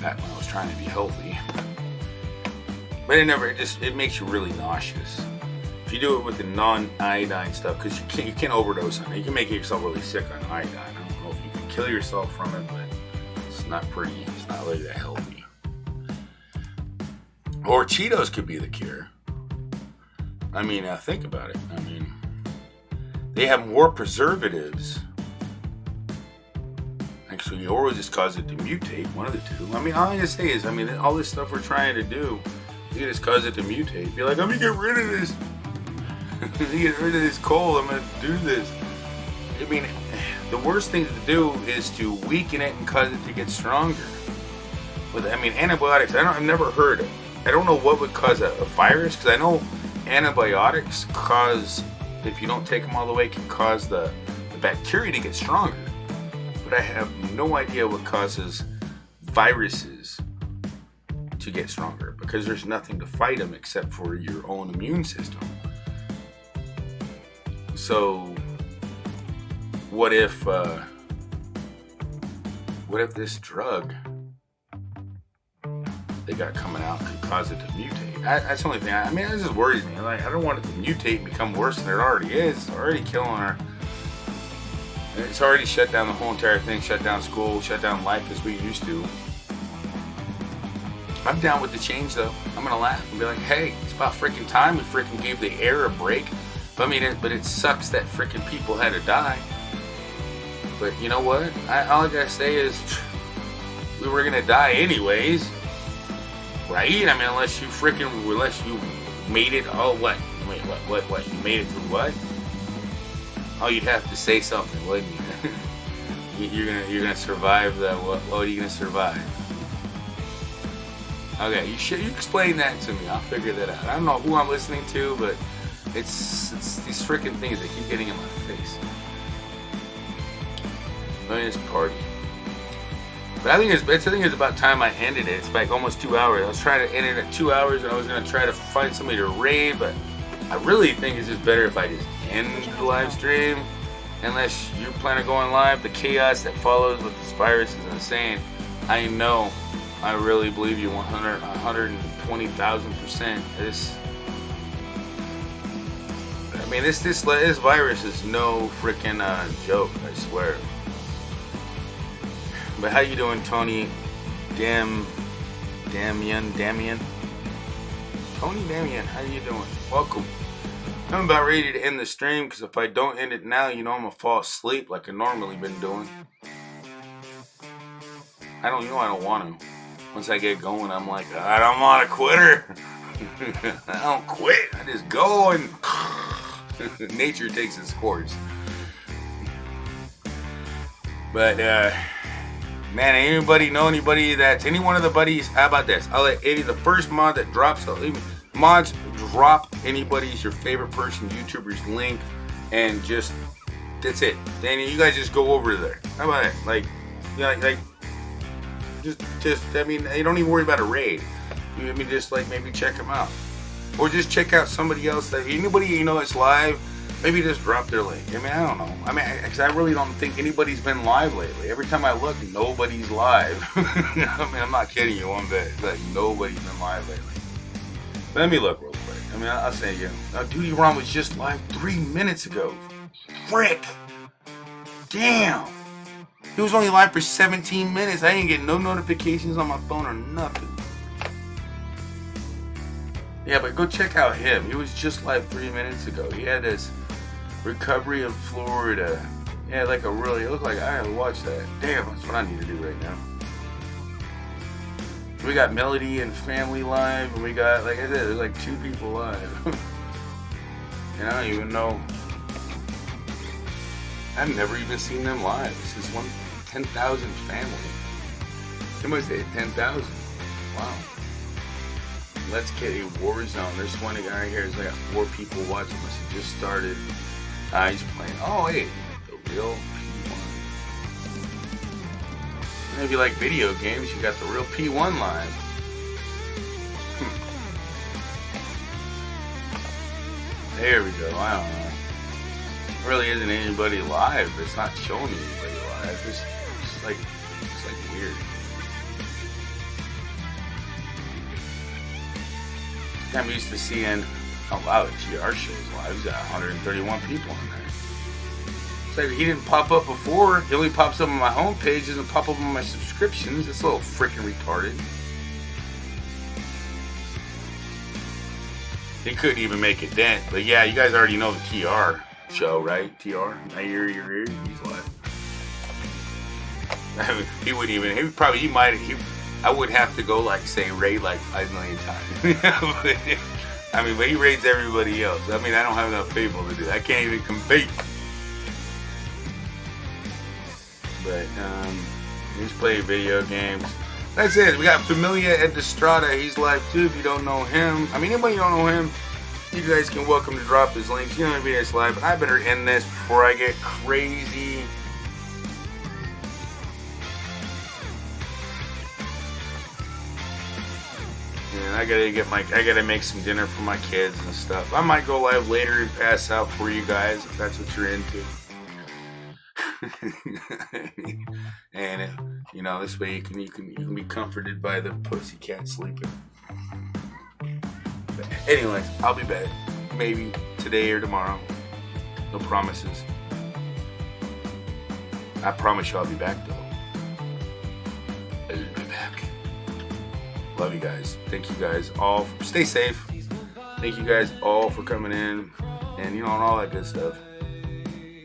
back when I was trying to be healthy. But it makes you really nauseous. If you do it with the non-iodine stuff, because you can't overdose on it. You can make yourself really sick on iodine. I don't know if you can kill yourself from it, but it's not really that healthy. Or Cheetos could be the cure. I mean, think about it. I mean, they have more preservatives. Actually, or just cause it to mutate. One of the two. I mean, all I'm gonna say is, I mean, all this stuff we're trying to do, you just cause it to mutate. Be like, I'm gonna get rid of this. I'm gonna get rid of this cold. I'm gonna do this. I mean, the worst thing to do is to weaken it and cause it to get stronger. With, I mean, antibiotics. I've never heard it. I don't know what would cause a virus, because I know antibiotics cause, if you don't take them all the way, can cause the bacteria to get stronger. But I have no idea what causes viruses to get stronger, because there's nothing to fight them except for your own immune system. So what if this drug they got coming out could cause it to mutate? That's the only thing. I mean, that just worries me. Like, I don't want it to mutate and become worse than it already is. It's already killing her. It's already shut down the whole entire thing. Shut down school. Shut down life as we used to. I'm down with the change, though. I'm gonna laugh and be like, "Hey, it's about freaking time we freaking gave the air a break." But I mean, it sucks that freaking people had to die. But you know what? All I gotta say is, we were gonna die anyways, right? I mean, unless you made it. Oh, what? Wait, what? You made it through what? Oh, you'd have to say something, wouldn't you? you're gonna survive that. What are you gonna survive? Okay, you explain that to me. I'll figure that out. I don't know who I'm listening to, but it's these freaking things that keep getting in my face. Let me just party. But I think it's about time I ended it. It's like almost 2 hours. I was trying to end it at 2 hours, and I was gonna try to find somebody to raid, but I really think it's just better if I just end the live stream. Unless you plan on going live, the chaos that follows with this virus is insane. I know. I really believe you 120,000%. This virus is no freaking joke, I swear. But how you doing, Tony? Damian? Tony Damian, how you doing? Welcome. I'm about ready to end the stream, because if I don't end it now, you know I'm gonna fall asleep like I normally been doing. I don't want to. Once I get going, I'm like, I'm not a quitter. I don't quit. I just go and nature takes its course. But man, anybody know anybody that's any one of the buddies? How about this? I'll let Eddie, the first mod that drops, mods drop anybody's your favorite person, YouTuber's link, and just that's it. Then you guys just go over there. How about it? Just I mean, you don't even worry about a raid. You just maybe check them out, or just check out somebody else that anybody you know that's live. Maybe just drop their link. I mean, I don't know. I mean, because I really don't think anybody's been live lately. Every time I look, nobody's live. I mean, I'm not kidding you one bit. Like, nobody's been live lately. But let me look real quick. I mean, I'll say again. Duty Ron was just live 3 minutes ago. Frick! Damn! He was only live for 17 minutes. I didn't get no notifications on my phone or nothing. Yeah, but go check out him. He was just live 3 minutes ago. He had this recovery in Florida. Yeah, it looked like I haven't watched that. Damn, that's what I need to do right now. We got Melody and Family live, and we got, like I said, there's like 2 people live. And I don't even know. I've never even seen them live. This is 10,000 family. Somebody say 10,000. Wow. Let's get a war zone. There's one guy right here. There's like 4 people watching this. He just started. He's playing. Oh, hey, the real P1. And if you like video games, you got the real P1 live. There we go. I don't know. There really isn't anybody live. It's not showing anybody live. It's like weird. I'm used to seeing, oh wow, the GR show's live. He's got 131 people on there. It's like he didn't pop up before. He only pops up on my homepage, doesn't pop up on my subscriptions. It's a little freaking retarded. He couldn't even make a dent. But yeah, you guys already know the TR show, right? TR, I hear your ear. He's live. I mean, he wouldn't even. I would have to go like say raid like 5 million times. But he raids everybody else. I mean, I don't have enough people to do that. I can't even compete. But he's playing video games. That's it. We got Familia at Destrada. He's live too. If you don't know him, I mean, anybody don't know him, you guys can welcome to drop his links. You know, if he's live. But I better end this before I get crazy. And I gotta make some dinner for my kids and stuff. I might go live later and pass out for you guys if that's what you're into. And you know, this way you can be comforted by the pussycat sleeping. But anyways, I'll be back maybe today or tomorrow. No promises. I promise you I'll be back though. I'll be back. Love you guys. Thank you guys all. Stay safe. Thank you guys all for coming in and and all that good stuff.